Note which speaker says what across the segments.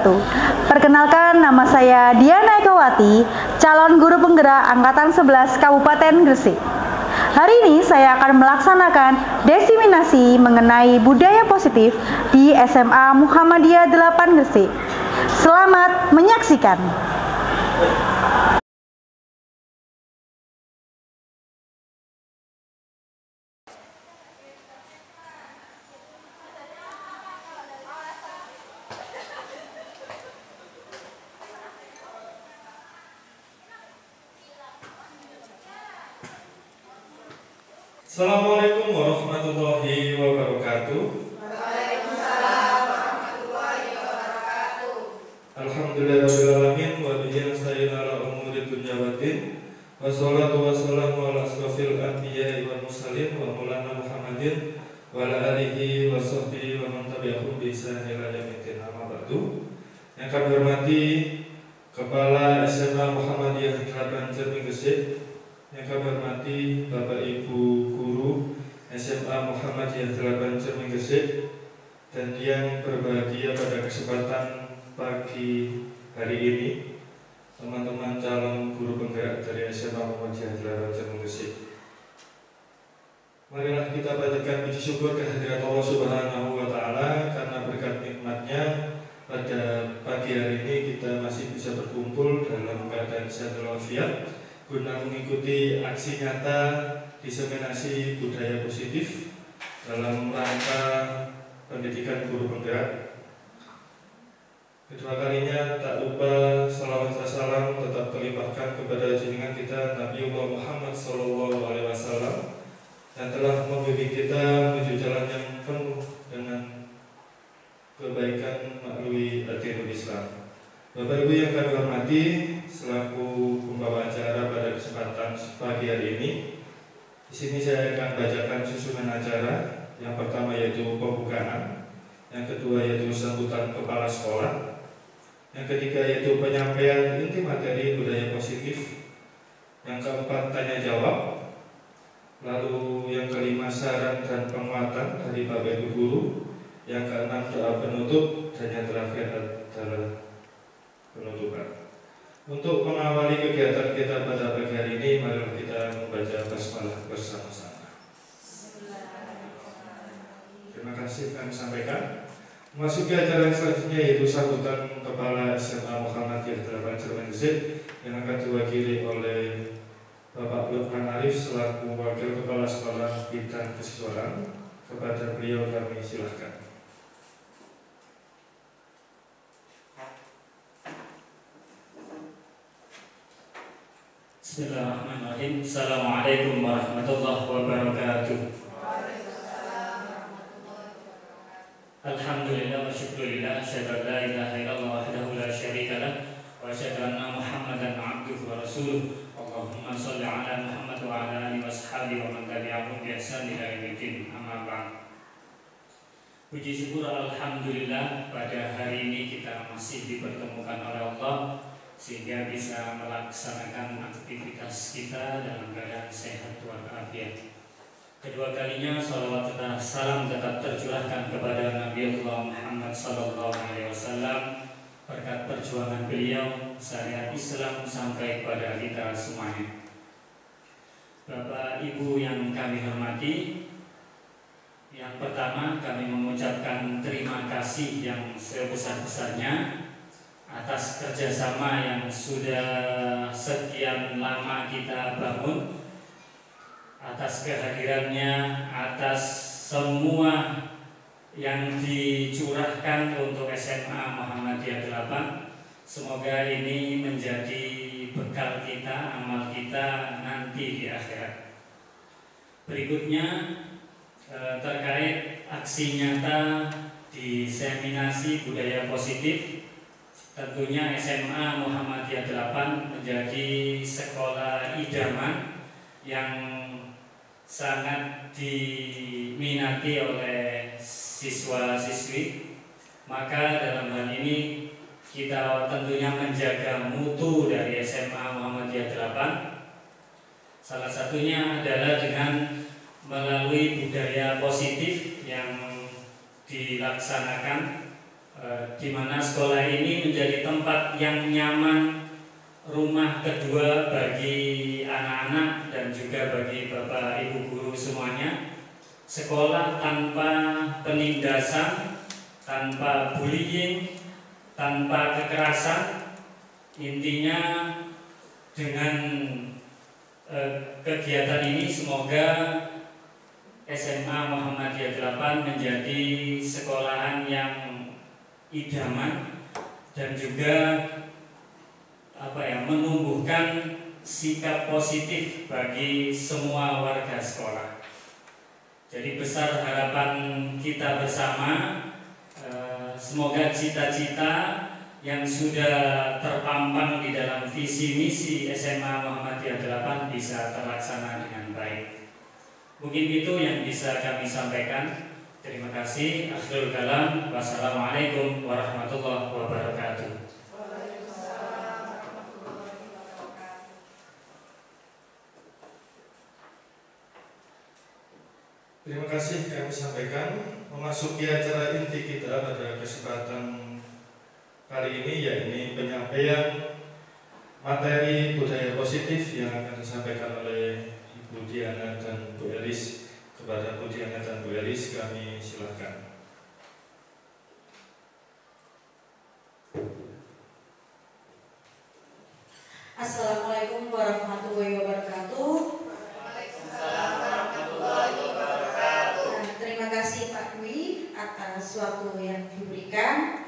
Speaker 1: wabarakatuh. Perkenalkan, nama saya Diana Ekawati, calon guru penggerak Angkatan 11 Kabupaten Gresik. Hari ini saya akan melaksanakan diseminasi mengenai budaya positif di SMA Muhammadiyah 8 Gresik. Selamat menyaksikan.
Speaker 2: Assalamualaikum warahmatullahi wabarakatuh.
Speaker 3: Waalaikumsalam warahmatullahi wabarakatuh.
Speaker 2: Alhamdulillahirrahmanirrahim. Wa bihi nasta'in ala umuri dunya waddin. Wassalatu wassalamu ala asrofil anbiya'i wal mursalin wa maulana Muhammadin wa ala alihi wa sahbihi wa man tabi'ahum bi ihsan ila yaumil amma ba'du. Yang kami hormati Kepala SMA Muhammadiyah 8 Cermin Gresik, yang kami hormati Bapak Ibu Guru SMA Muhammadiyah 8 Cermin Gresik, dan yang berbahagia pada kesempatan pagi hari ini, teman-teman calon guru penggerak dari SMA Muhammadiyah 8 Cermin Gresik. Marilah kita panjatkan puji syukur kehadirat Allah Subhanahu wa Ta'ala, karena berkat nikmatnya pada pagi hari ini kita masih bisa berkumpul dalam keadaan sehat walafiat guna mengikuti aksi nyata diseminasi budaya positif dalam rangka pendidikan guru penggerak. Kedua kalinya tak lupa salawat dan salam tetap terlimpahkan kepada junjungan kita Nabiullah Muhammad SAW, yang telah membimbing kita menuju jalan yang penuh dengan kebaikan melalui Dinul Islam. Bapak Ibu yang kami hormati, selaku pembawa acara pada kesempatan pagi hari ini, di sini saya akan bacakan susunan acara. Yang pertama yaitu pembukaan, yang kedua yaitu sambutan kepala sekolah, yang ketiga yaitu penyampaian inti materi budaya positif, yang keempat tanya jawab, lalu yang kelima saran dan penguatan dari Bapak Ibu Guru, yang keenam doa penutup, dan yang terakhir adalah penutupan. Untuk mengawali kegiatan kita pada pagi hari ini, mari kita membaca basmalah bersama-sama. Terima kasih kami sampaikan. Memasuki acara selanjutnya yaitu sambutan Kepala SMA Muhammadiyah 8 Cermin Gresik, yang akan diwakili oleh Bapak Lukman Arif selaku Wakil Kepala Sekolah Bidang Kesiswaan. Kepada beliau kami silakan.
Speaker 4: Bismillahirrahmanirrahim. Assalamualaikum warahmatullahi wabarakatuh. Alhamdulillah wa syukurillah, asyhadu an la ilaha illallah wahdahu la syarika lah, wa asyhadu anna Muhammadan abduhu wa rasuluh. Allahumma shalli ala Muhammad wa ala alihi washabihi wa man tabi'ahum bi ihsan ila yaumil amma ba'd. Puji syukur alhamdulillah, pada hari ini kita masih dipertemukan oleh Allah sehingga bisa melaksanakan aktivitas kita dalam keadaan sehat walafiat. Kedua kalinya salawat dan salam tetap tercurahkan kepada Nabiullah Muhammad SAW berkat perjuangan beliau syariat Islam sampai kepada kita semuanya. Bapak Ibu yang kami hormati, yang pertama kami mengucapkan terima kasih yang sebesar-besarnya atas kerjasama yang sudah sekian lama kita bangun, atas kehadirannya, atas semua yang dicurahkan untuk SMA Muhammadiyah 8. Semoga ini menjadi bekal kita, amal kita nanti di akhirat. Berikutnya terkait aksi nyata diseminasi budaya positif. Tentunya SMA Muhammadiyah 8 menjadi sekolah idaman yang sangat diminati oleh siswa-siswi. Maka dalam hal ini kita tentunya menjaga mutu dari SMA Muhammadiyah 8. Salah satunya adalah dengan melalui budaya positif yang dilaksanakan di mana sekolah ini menjadi tempat yang nyaman, rumah kedua bagi anak-anak dan juga bagi Bapak Ibu guru semuanya. Sekolah tanpa penindasan, tanpa bullying, tanpa kekerasan. Intinya dengan kegiatan ini semoga SMA Muhammadiyah 8 menjadi sekolahan yang idaman dan juga menumbuhkan sikap positif bagi semua warga sekolah. Jadi besar harapan kita bersama, semoga cita-cita yang sudah terpampang di dalam visi misi SMA Muhammadiyah 8 bisa terlaksana dengan baik. Mungkin itu yang bisa kami sampaikan. Terima kasih. Akhirul kalam. Wassalamualaikum warahmatullahi wabarakatuh.
Speaker 2: Terima kasih kami sampaikan. Memasuki acara inti kita pada kesempatan kali ini, yakni penyampaian materi budaya positif yang akan disampaikan oleh Ibu Diana dan Bu Elis. Kepada Bu Diana dan Bu Elis kami silakan.
Speaker 3: Assalamualaikum warahmatullahi wabarakatuh. Terima kasih Pak Dwi atas waktu yang diberikan.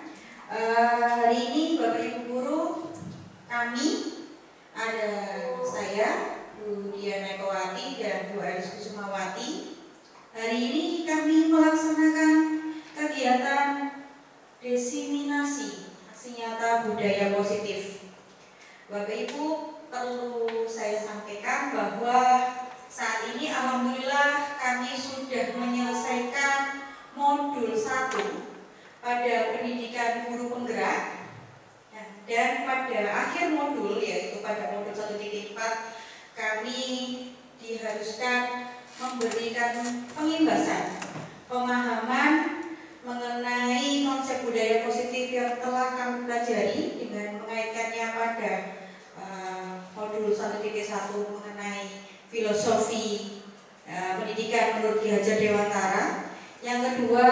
Speaker 3: Hari ini Bapak Ibu guru kami, ada saya Bu Diana Ekawati dan Bu Elis Kusumawati. Hari ini kami melaksanakan kegiatan diseminasi aksi nyata budaya positif. Bapak Ibu, perlu saya sampaikan bahwa saat ini alhamdulillah kami sudah menyelesaikan modul 1 pada pendidikan guru penggerak, dan pada akhir modul, yaitu pada modul 1.4, kami diharuskan memberikan pengimbasan pemahaman mengenai konsep budaya positif yang telah kami pelajari dengan mengaitkannya pada modul 1.1 mengenai filosofi pendidikan menurut Ki Hajar Dewantara. Yang kedua,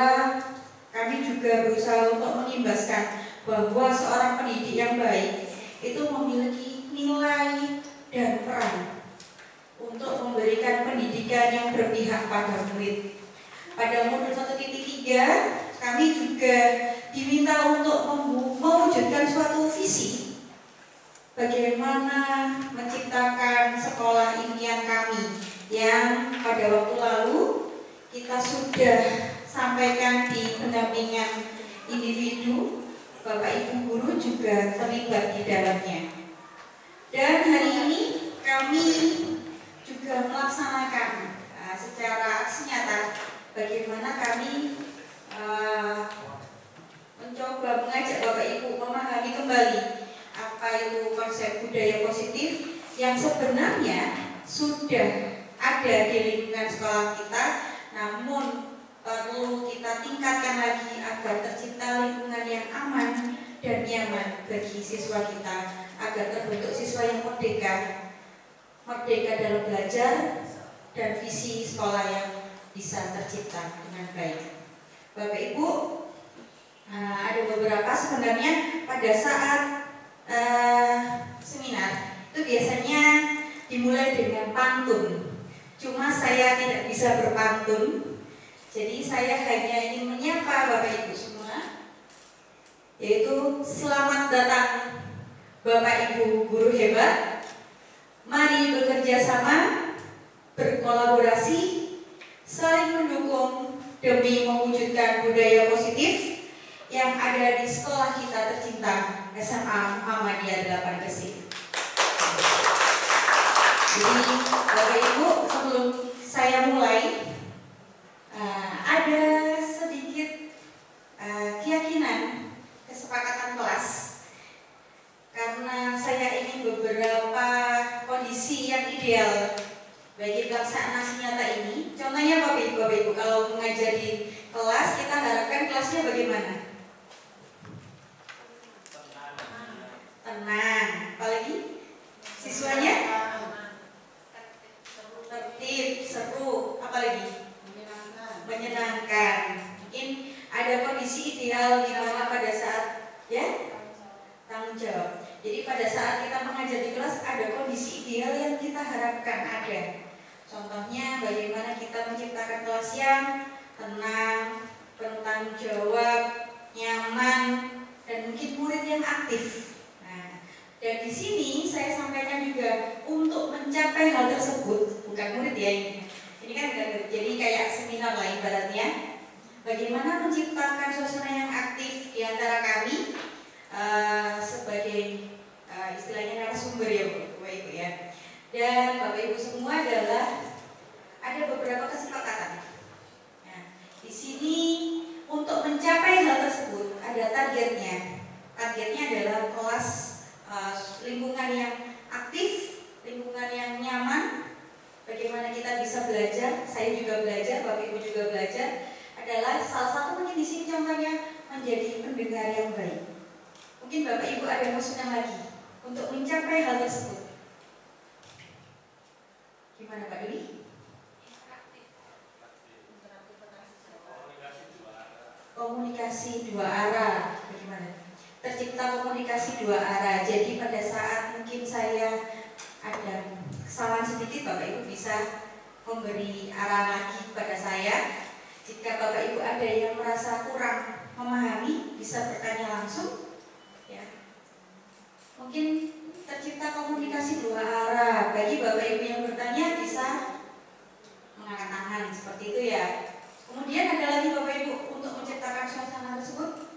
Speaker 3: kami juga berusaha untuk mengimbaskan bahwa seorang pendidik yang baik itu memiliki nilai dan peran untuk memberikan pendidikan yang berpihak pada murid. Pada modul 1.3, kami juga diminta untuk mewujudkan suatu visi bagaimana menciptakan sekolah impian kami yang pada waktu lalu kita sudah sampaikan di pendampingan individu. Bapak Ibu guru juga terlibat di dalamnya. Dan hari ini kami juga melaksanakan secara aksi nyata bagaimana kami mencoba mengajak Bapak Ibu memahami kembali apa itu konsep budaya positif yang sebenarnya sudah ada di lingkungan sekolah kita, namun perlu kita tingkatkan lagi agar tercipta lingkungan yang aman dan nyaman bagi siswa kita, agar terbentuk siswa yang merdeka dalam belajar dan visi sekolah yang bisa tercipta dengan baik. Bapak Ibu, ada beberapa sebenarnya pada saat seminar itu biasanya dimulai dengan pantun. Cuma saya tidak bisa berpantun, jadi saya hanya ingin menyapa Bapak Ibu semua, yaitu selamat datang Bapak Ibu guru hebat. Mari bekerja sama, berkolaborasi, saling mendukung demi mewujudkan budaya positif yang ada di sekolah kita tercinta SMA Muhammadiyah 8 Gresik. Jadi Bapak Ibu, sebelum saya mulai, ada sedikit keyakinan kesepakatan kelas, karena saya ingin beberapa kondisi yang ideal bagi pelaksanaan aksi nyata ini. Contohnya Bapak Ibu, kalau mengajar di kelas, kita harapkan kelasnya bagaimana? hal di mana pada saat ya tanggung jawab. Jadi pada saat kita mengajar di kelas ada kondisi ideal yang kita harapkan ada. Contohnya bagaimana kita menciptakan kelas yang tenang, penuh tanggung jawab, nyaman, dan mungkin murid yang aktif. Nah, dan di sini saya sampaikan juga untuk mencapai hal tersebut, bukan murid ya ini kan bukan murid, jadi kayak seminar lah ibaratnya. Bagaimana menciptakan suasana yang aktif di antara kami sebagai istilahnya narasumber ya Bapak Ibu ya. Dan Bapak Ibu semua adalah ada beberapa kesepakatan. Nah, di sini untuk mencapai hal tersebut ada targetnya. Targetnya adalah kelas lingkungan yang aktif, lingkungan yang nyaman. Bagaimana kita bisa belajar? Saya juga belajar, Bapak Ibu juga belajar. Adalah salah satu mungkin di sini contohnya menjadi pendengar yang baik. Mungkin Bapak Ibu ada masukan lagi untuk mencapai hal tersebut. Gimana Pak Dwi? Komunikasi dua arah. Bagaimana? Tercipta komunikasi dua arah. Jadi pada saat mungkin saya ada kesalahan sedikit, Bapak Ibu bisa memberi arah lagi kepada saya. Jika Bapak Ibu ada yang merasa kurang memahami, bisa bertanya langsung. Ya. Mungkin tercipta komunikasi dua arah. Bagi Bapak Ibu yang bertanya bisa mengangkat tangan seperti itu ya. Kemudian ada lagi Bapak Ibu untuk menciptakan suasana tersebut.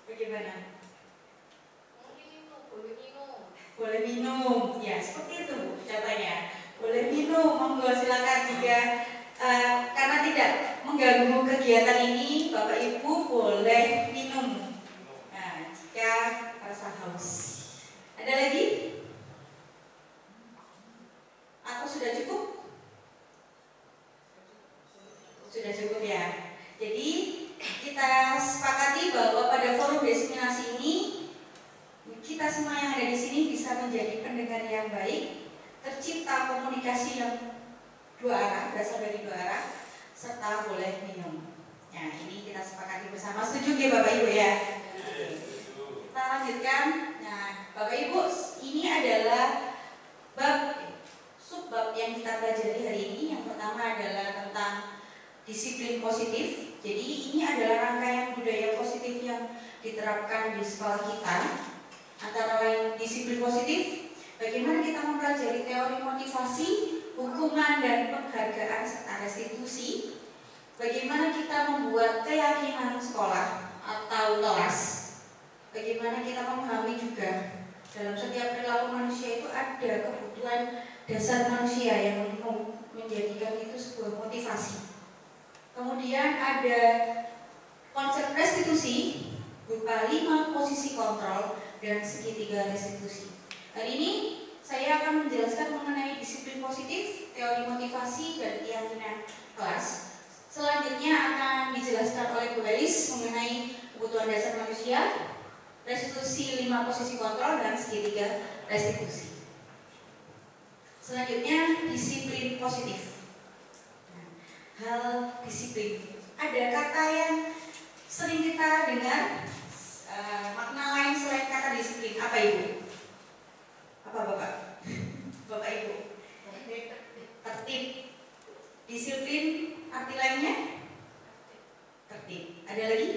Speaker 3: Bagaimana? Boleh minum, ya seperti itu contohnya. Boleh minum, monggo silakan juga. Karena tidak mengganggu kegiatan ini, Bapak Ibu boleh minum. Nah, jika rasa haus. Ada lagi? Aku sudah cukup? Sudah cukup ya. Jadi kita sepakati bahwa pada forum diseminasi ini kita semua yang ada di sini bisa menjadi pendengar yang baik, tercipta komunikasi yang dua arah, berasal dari dua arah, serta boleh minum. Nah, ini kita sepakati bersama. Setuju ya Bapak Ibu ya? Kita lanjutkan. Nah, Bapak Ibu, ini adalah subbab yang kita pelajari hari ini. Yang pertama adalah tentang disiplin positif. Jadi ini adalah rangkaian budaya positif yang diterapkan di sekolah kita. Antara lain disiplin positif, bagaimana kita mempelajari teori motivasi, hukuman dan penghargaan serta restitusi. Bagaimana kita membuat keyakinan sekolah atau kelas. Bagaimana kita memahami juga dalam setiap perilaku manusia itu ada kebutuhan dasar manusia yang menjadikan itu sebuah motivasi. Kemudian ada konsep restitusi berupa 5 posisi kontrol dan segitiga restitusi. Hari ini saya akan menjelaskan mengenai disiplin positif, teori motivasi, dan keyakinan kelas. Selanjutnya akan dijelaskan oleh Bu Elis mengenai kebutuhan dasar manusia, restitusi 5 posisi kontrol, dan segitiga restitusi. Selanjutnya disiplin positif. Hal disiplin. Ada kata yang sering kita dengar. Makna lain selain kata disiplin, apa Ibu? Apa Bapak? Bapak Ibu? Tertib. Disiplin arti lainnya? Tertib. Ada lagi?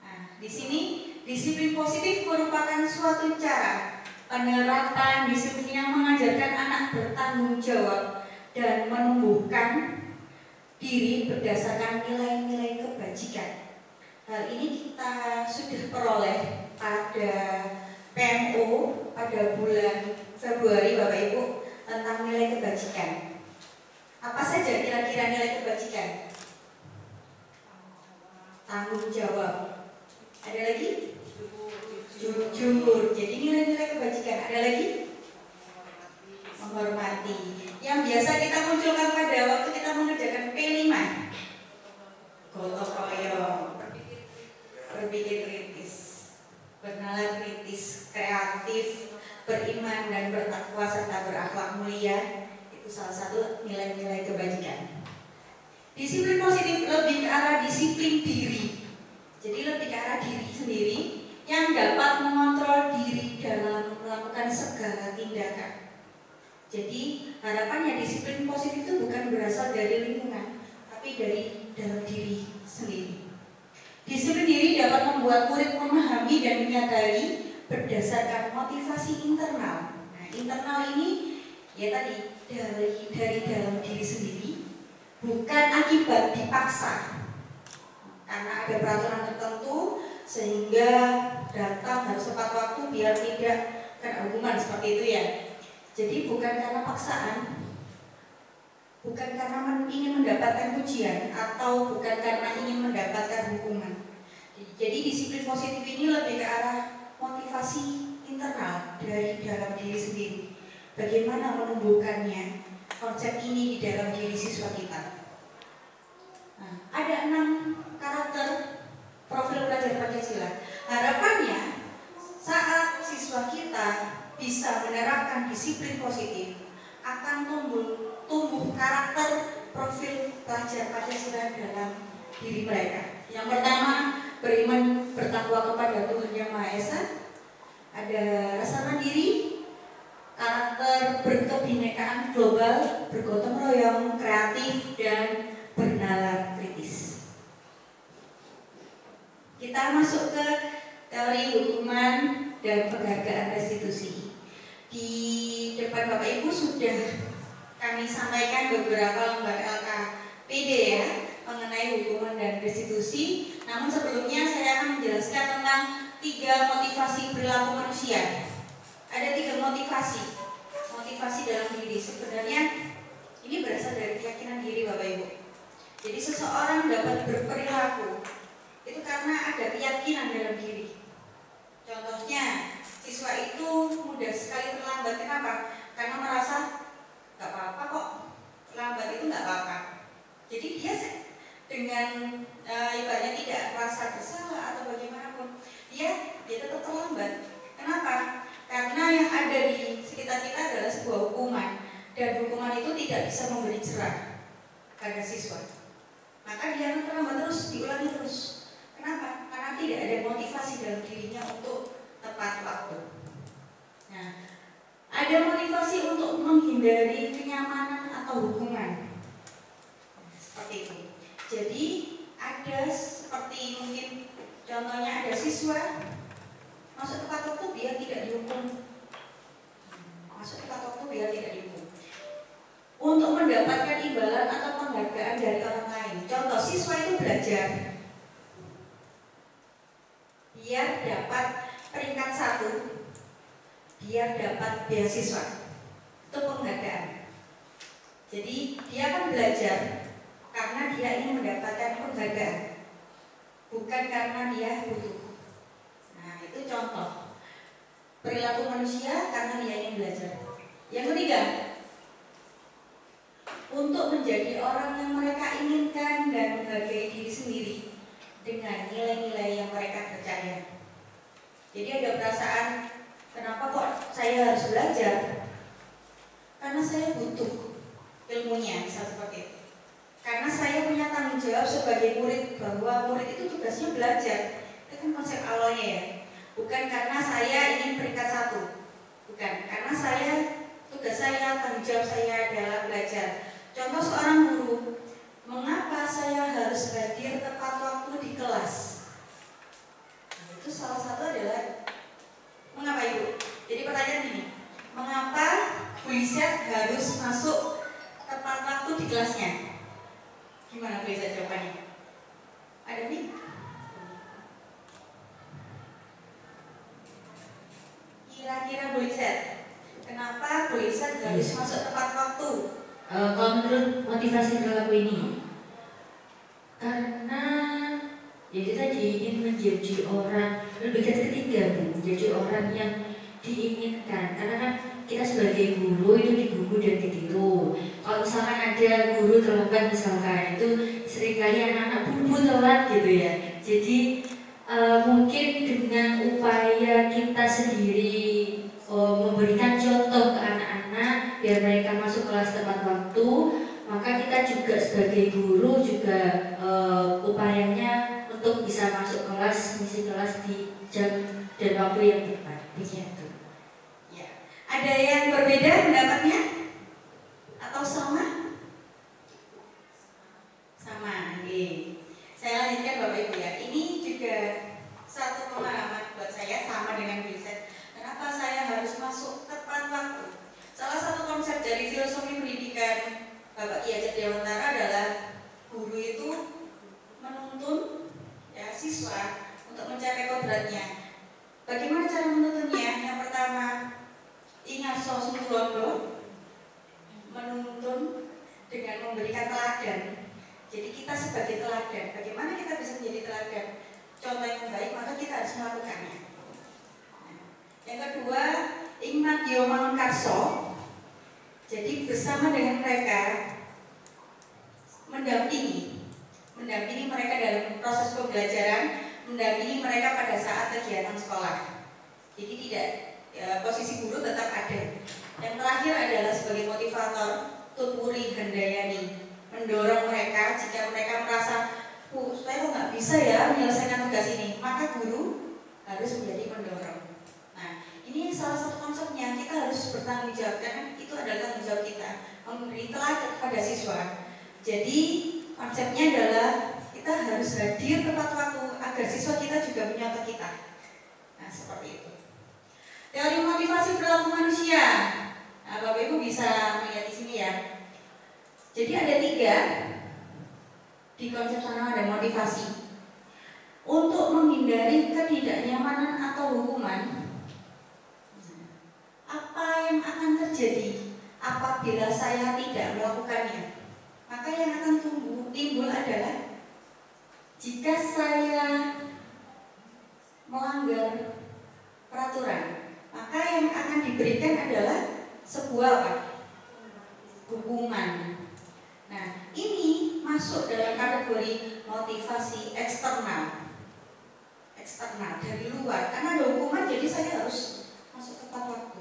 Speaker 3: Nah, di sini disiplin positif merupakan suatu cara penerapan disiplin yang mengajarkan anak bertanggung jawab dan menumbuhkan diri berdasarkan nilai-nilai kebajikan. Hal ini kita sudah peroleh pada PMO pada bulan Februari Bapak Ibu tentang nilai kebajikan. Apa saja kira-kira nilai kebajikan? Tanggung jawab. Ada lagi? Jujur. Jadi nilai-nilai kebajikan. Ada lagi? Menghormati. Yang biasa kita munculkan pada waktu kita mengerjakan P5. Gotong royong. Berpikir kritis, bernalar kritis, kreatif, beriman dan bertakwa serta berakhlak mulia. Itu salah satu nilai Disiplin positif lebih ke arah disiplin diri. Jadi lebih ke arah diri sendiri yang dapat mengontrol diri dalam melakukan segala tindakan. Jadi harapannya disiplin positif itu bukan berasal dari lingkungan, tapi dari dalam diri sendiri. Disiplin diri dapat membuat murid memahami dan menyadari berdasarkan motivasi internal. Nah, internal ini ya tadi dari dalam diri sendiri, bukan akibat dipaksa karena ada peraturan tertentu sehingga datang harus tepat waktu biar tidak kena hukuman seperti itu ya. Jadi bukan karena paksaan, bukan karena ingin mendapatkan pujian, atau bukan karena ingin mendapatkan hukuman. Jadi disiplin positif ini lebih ke arah motivasi internal dari dalam diri sendiri. Bagaimana menumbuhkannya konsep ini di dalam diri siswa kita. Nah, ada 6 karakter profil pelajar Pancasila. Harapannya saat siswa kita bisa menerapkan disiplin positif, akan tumbuh karakter profil pelajar Pancasila dalam diri mereka. Yang pertama, beriman bertakwa kepada Tuhan Yang Maha Esa. Ada rasa mandiri, karakter berkebinekaan global, bergotong royong, kreatif, dan bernalar kritis. Kita masuk ke teori hukuman dan penghargaan restitusi. Di depan Bapak Ibu sudah kami sampaikan beberapa lembar LKPD ya mengenai hukuman dan restitusi. Namun sebelumnya saya akan menjelaskan tentang 3 motivasi perilaku manusia. Ada 3 motivasi dalam diri. Sebenarnya ini berasal dari keyakinan diri Bapak Ibu. Jadi seseorang dapat berperilaku itu karena ada keyakinan dalam diri. Contohnya, siswa itu mudah sekali terlambat. Kenapa? Karena merasa nggak apa-apa kok, lambat itu nggak apa-apa. Jadi dia dengan ibaratnya tidak merasa bersalah atau bagaimanapun, dia tetap terlambat. Kenapa? Karena yang ada di sekitar kita adalah sebuah hukuman, dan hukuman itu tidak bisa memberi cerah pada siswa. Maka dia akan terlambat terus, diulangi terus. Kenapa? Karena tidak ada motivasi dalam dirinya untuk tepat waktu. Nah, ada motivasi untuk menghindari kenyamanan atau hukuman. Seperti itu. Jadi ada seperti mungkin contohnya ada siswa masuk tepat waktu biar tidak dihukum. Masuk tepat waktu biar tidak dihukum. Untuk mendapatkan imbalan atau penghargaan dari orang lain. Contoh, siswa itu belajar biar dapat peringkat 1, biar dapat beasiswa. Itu penghargaan. Jadi dia akan belajar karena dia ingin mendapatkan penghargaan, bukan karena dia butuh. Nah, itu contoh perilaku manusia karena dia ingin belajar. Yang ketiga, untuk menjadi orang yang mereka inginkan dan menghargai diri sendiri dengan nilai-nilai yang mereka percaya. Jadi ada perasaan, kenapa kok saya harus belajar? Karena saya butuh ilmunya, misal seperti itu. Karena saya punya tanggung jawab sebagai murid, bahwa murid itu tugasnya belajar. Itu kan konsep awalnya ya. Bukan karena saya ingin peringkat 1. Bukan, karena tugas saya, tanggung jawab saya adalah belajar. Contoh seorang guru, mengapa saya harus hadir tepat waktu di kelas? Nah, itu salah satu adalah mengapa Ibu? Jadi pertanyaan ini, mengapa Bu Isyad harus masuk tepat waktu di kelasnya? Gimana Bu Isyad jawabannya? Ada nih? Kira-kira Bu Isyad, kenapa Bu Isyad harus masuk tepat waktu?
Speaker 5: Kalau menurut motivasi perilaku ini, karena itu tadi ingin menjadi orang lebih ketiga, menjadi orang yang diinginkan. Karena kan kita sebagai guru itu digugu dan ditiru. Kalau misalkan ada guru terlambat misalkan, itu seringkali anak-anak buru telat gitu ya. Jadi mungkin dengan upaya kita sendiri memberikan contoh ke anak-anak biar mereka masuk kelas tepat waktu, maka Maka kita juga sebagai guru juga upayanya untuk bisa masuk kelas, mengisi kelas di jam dan waktu yang tepat. Begitu.
Speaker 3: Ya. Ada yang berbeda pendapatnya? Atau sama? Sama. Saya lanjutkan Bapak Ibu ya. Ini juga satu pengalaman buat saya, sama dengan riset. Kenapa saya harus masuk tepat waktu? Salah satu konsep dari filosofi pendidikan Bapak Ki Hajar Dewantara adalah guru itu menuntun ya, siswa untuk mencapai kodratnya. Bagaimana cara menuntunnya? Yang pertama, ingat Sosmulondo, menuntun dengan memberikan teladan. Jadi kita sebagai teladan, bagaimana kita bisa menjadi teladan? Contoh yang baik, maka kita harus melakukannya. Yang kedua, Ignacio Mangunkarso. Jadi bersama dengan mereka mendampingi mereka dalam proses pembelajaran, mendampingi mereka pada saat kegiatan sekolah. Jadi tidak posisi guru tetap ada. Yang terakhir adalah sebagai motivator, Tutpuri Handayani, mendorong mereka jika mereka merasa, saya kok nggak bisa ya menyelesaikan tugas ini, maka guru harus menjadi mendorong. Nah, ini salah satu konsepnya, kita harus bertanggung jawab karena itu adalah tanggung jawab kita, memberi teladan kepada siswa. Jadi konsepnya adalah kita harus hadir tepat waktu agar siswa kita juga menyapa kita. Nah, seperti itu. Teori motivasi perilaku manusia. Nah, Bapak Ibu bisa melihat di sini ya. Jadi ada 3 di konsep sana, ada motivasi. Untuk menghindari ketidaknyamanan atau hukuman, apa yang akan terjadi apabila saya tidak melakukannya? Maka yang akan timbul adalah jika saya melanggar peraturan, maka yang akan diberikan adalah sebuah hukuman. Nah, ini masuk dalam kategori motivasi eksternal dari luar, karena ada hukuman, jadi saya harus masuk tepat waktu.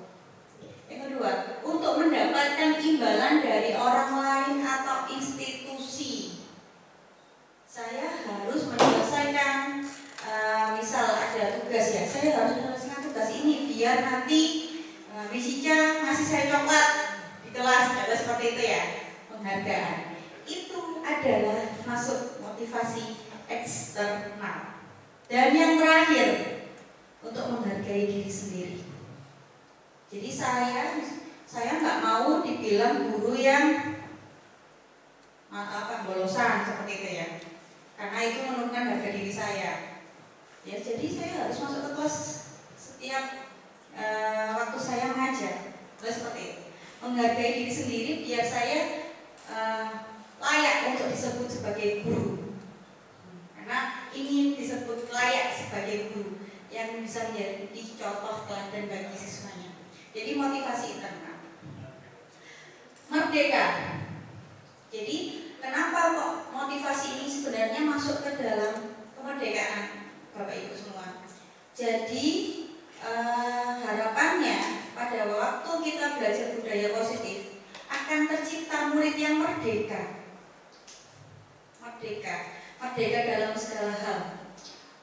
Speaker 3: Yang kedua, untuk mendapatkan imbalan dari orang lain atau institusi, saya harus menyelesaikan misal ada tugas ya, saya harus menyelesaikan tugas ini biar nanti Misica ngasih saya coklat di kelas, ada seperti itu ya, penghargaan. Itu adalah masuk motivasi eksternal. Dan yang terakhir, untuk menghargai diri sendiri. Jadi saya nggak mau dibilang guru yang bolosan seperti itu ya, karena itu menurunkan harga diri saya. Ya, jadi saya harus masuk ke kelas setiap waktu saya mengajar. Seperti itu. Menghargai diri sendiri biar saya layak untuk disebut sebagai guru. Karena ingin disebut layak sebagai guru yang bisa menjadi contoh teladan bagi siswanya. Jadi motivasi internal. Merdeka. Jadi kenapa kok motivasi ini sebenarnya masuk ke dalam kemerdekaan Bapak Ibu semua? Jadi harapannya pada waktu kita belajar budaya positif akan tercipta murid yang merdeka. Merdeka dalam segala hal.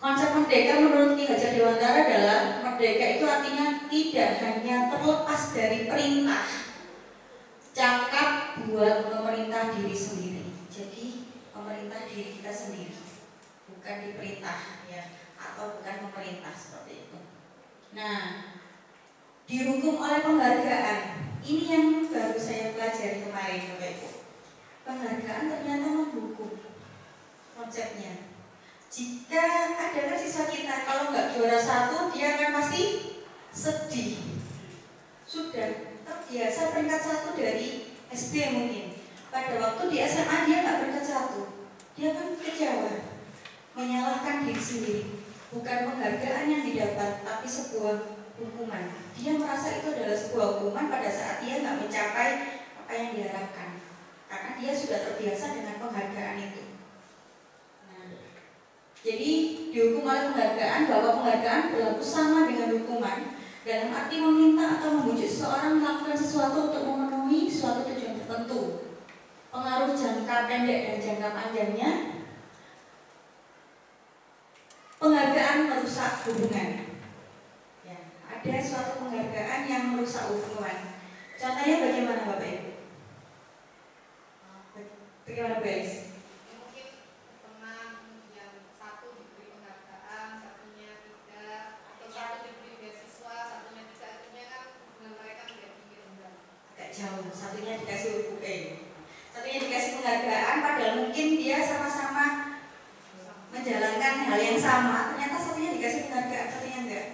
Speaker 3: Konsep merdeka menurut Ki Hajar Dewantara adalah merdeka itu artinya tidak hanya terlepas dari perintah, cakap buat memerintah diri sendiri. Jadi memerintah diri kita sendiri, bukan diperintah ya, atau bukan memerintah seperti itu. Nah, dihukum oleh penghargaan. Ini yang baru saya pelajari kemarin Bapak Ibu. Penghargaan ternyata menghukum konsepnya. Jika ada siswa kita kalau nggak juara 1, dia akan pasti sedih. Sudah terbiasa peringkat 1 dari SD mungkin. Pada waktu di SMA dia nggak peringkat 1, dia kan kecewa, menyalahkan diri sendiri. Bukan penghargaan yang didapat, tapi sebuah hukuman. Dia merasa itu adalah sebuah hukuman pada saat dia nggak mencapai apa yang diharapkan, karena dia sudah terbiasa dengan penghargaan itu. Jadi dihukum oleh penghargaan, bahwa penghargaan berlaku sama dengan hukuman dalam arti meminta atau membujuk seseorang melakukan sesuatu untuk memenuhi suatu tujuan tertentu. Pengaruh jangka pendek dan jangka panjangnya, penghargaan merusak hubungan. Ya, ada suatu penghargaan yang merusak hubungan. Contohnya bagaimana Bapak Ibu? Bagaimana guys?
Speaker 6: Mungkin teman yang satu diberi penghargaan, satunya tidak, atau satu diberi beasiswa, satunya tidak, akhirnya kan hubungan mereka menjadi rendah.
Speaker 3: Agak jauh, satunya dikasih satunya dikasih penghargaan, padahal mungkin dia sama-sama menjalankan hal yang sama, ternyata satunya dikasih penghargaan, satunya enggak.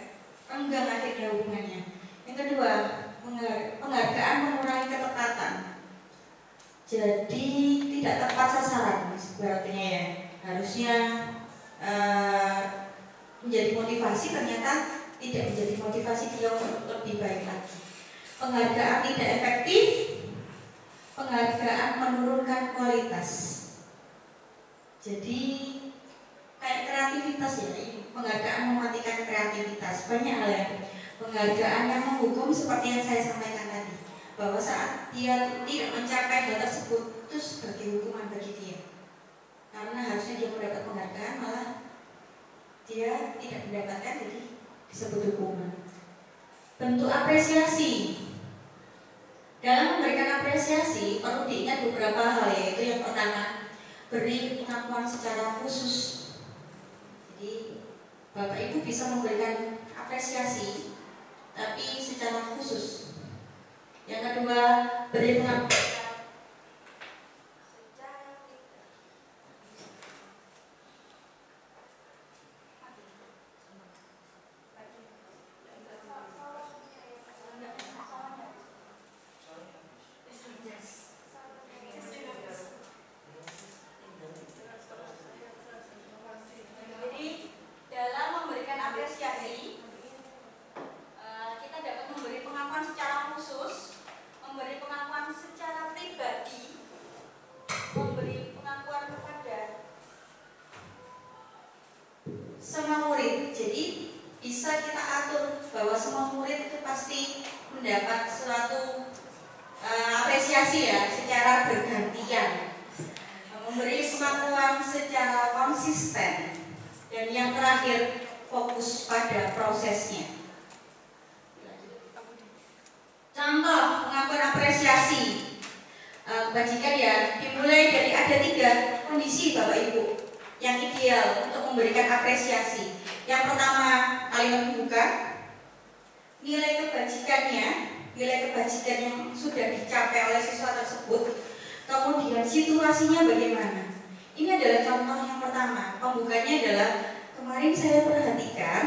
Speaker 3: Renggang akhirnya hubungannya. Yang kedua, penghargaan mengurangi ketepatan. Jadi tidak tepat sasaran berarti ya. Harusnya menjadi motivasi, ternyata tidak menjadi motivasi dia untuk lebih baik lagi. Penghargaan tidak efektif, penghargaan menurunkan kualitas. Jadi kayak kreativitas ya, penghargaan mematikan kreativitas. Banyak hal ya. Penghargaan yang menghukum seperti yang saya sampaikan tadi, bahwa saat dia tidak mencapai hal tersebut itu sebagai hukuman bagi dia. Karena harusnya dia mendapat penghargaan, malah dia tidak mendapatkan, jadi disebut hukuman. Bentuk apresiasi. Dalam memberikan apresiasi perlu diingat beberapa hal, yaitu yang pertama, beri pengakuan secara khusus. Jadi Bapak Ibu bisa memberikan apresiasi tapi secara khusus. Yang kedua, beri pengakuan semua murid. Jadi bisa kita atur bahwa semua murid itu pasti mendapat suatu apresiasi ya, secara bergantian, memberi pengakuan secara konsisten, dan yang terakhir fokus pada prosesnya. Contoh pengakuan apresiasi kebajikan ya, dimulai dari ada 3 kondisi Bapak Ibu yang ideal untuk memberikan apresiasi. Yang pertama, kalimat pembuka, nilai kebajikannya, nilai kebajikan yang sudah dicapai oleh siswa tersebut, kemudian situasinya bagaimana. Ini adalah contoh yang pertama. Pembukanya adalah, kemarin saya perhatikan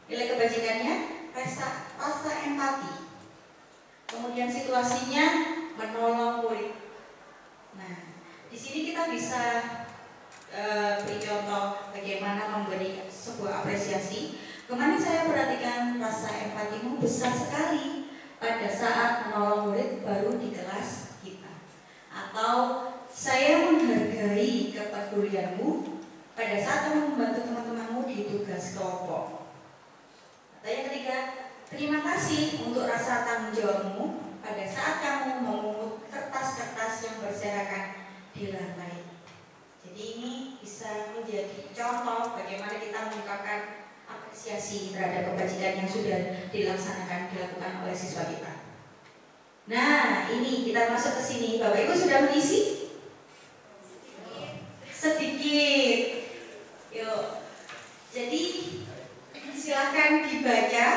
Speaker 3: nilai kebajikannya rasa empati. Kemudian situasinya menolong murid. Nah, di sini kita bisa beri contoh bagaimana memberi sebuah apresiasi. Kemarin saya perhatikan rasa empatimu besar sekali pada saat menolong murid baru di kelas kita. Atau saya menghargai kepedulianmu pada saat kamu membantu teman-temanmu di tugas kelompok. Atau yang ketiga, terima kasih untuk rasa tanggung jawabmu pada saat kamu memungut kertas-kertas yang berserakan di lantai. Jadi ini bisa menjadi contoh bagaimana kita mengungkapkan apresiasi terhadap kebajikan yang sudah dilakukan oleh siswa kita. Nah, ini kita masuk ke sini. Bapak Ibu sudah mengisi? Sedikit. Yuk. Jadi silakan dibaca.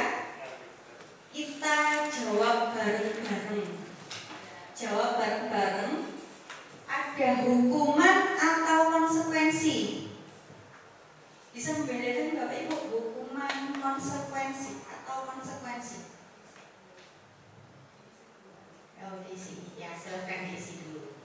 Speaker 3: Kita jawab bareng-bareng. Jawab bareng-bareng. Ada hukuman atau konsekuensi? Bisa membedakan Bapak Ibu hukuman, konsekuensi atau konsekuensi? Oh, diisi. Ya, silahkan diisi dulu.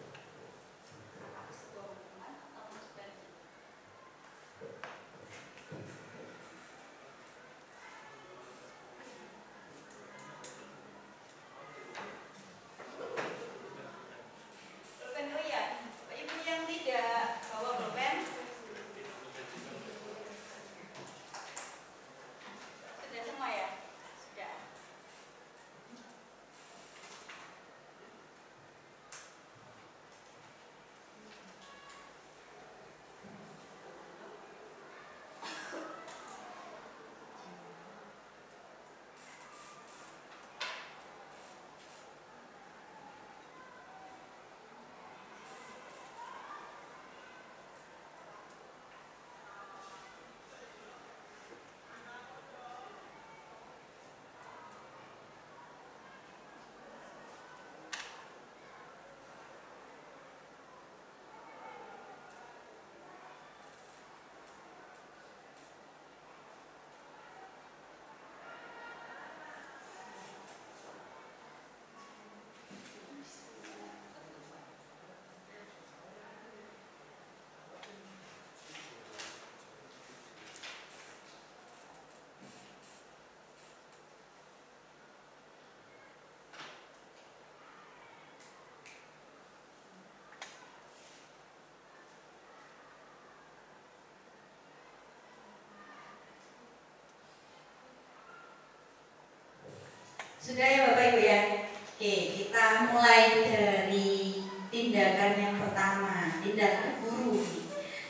Speaker 3: Sudah ya Bapak Ibu ya. Oke, kita mulai dari tindakan yang pertama, tindakan guru.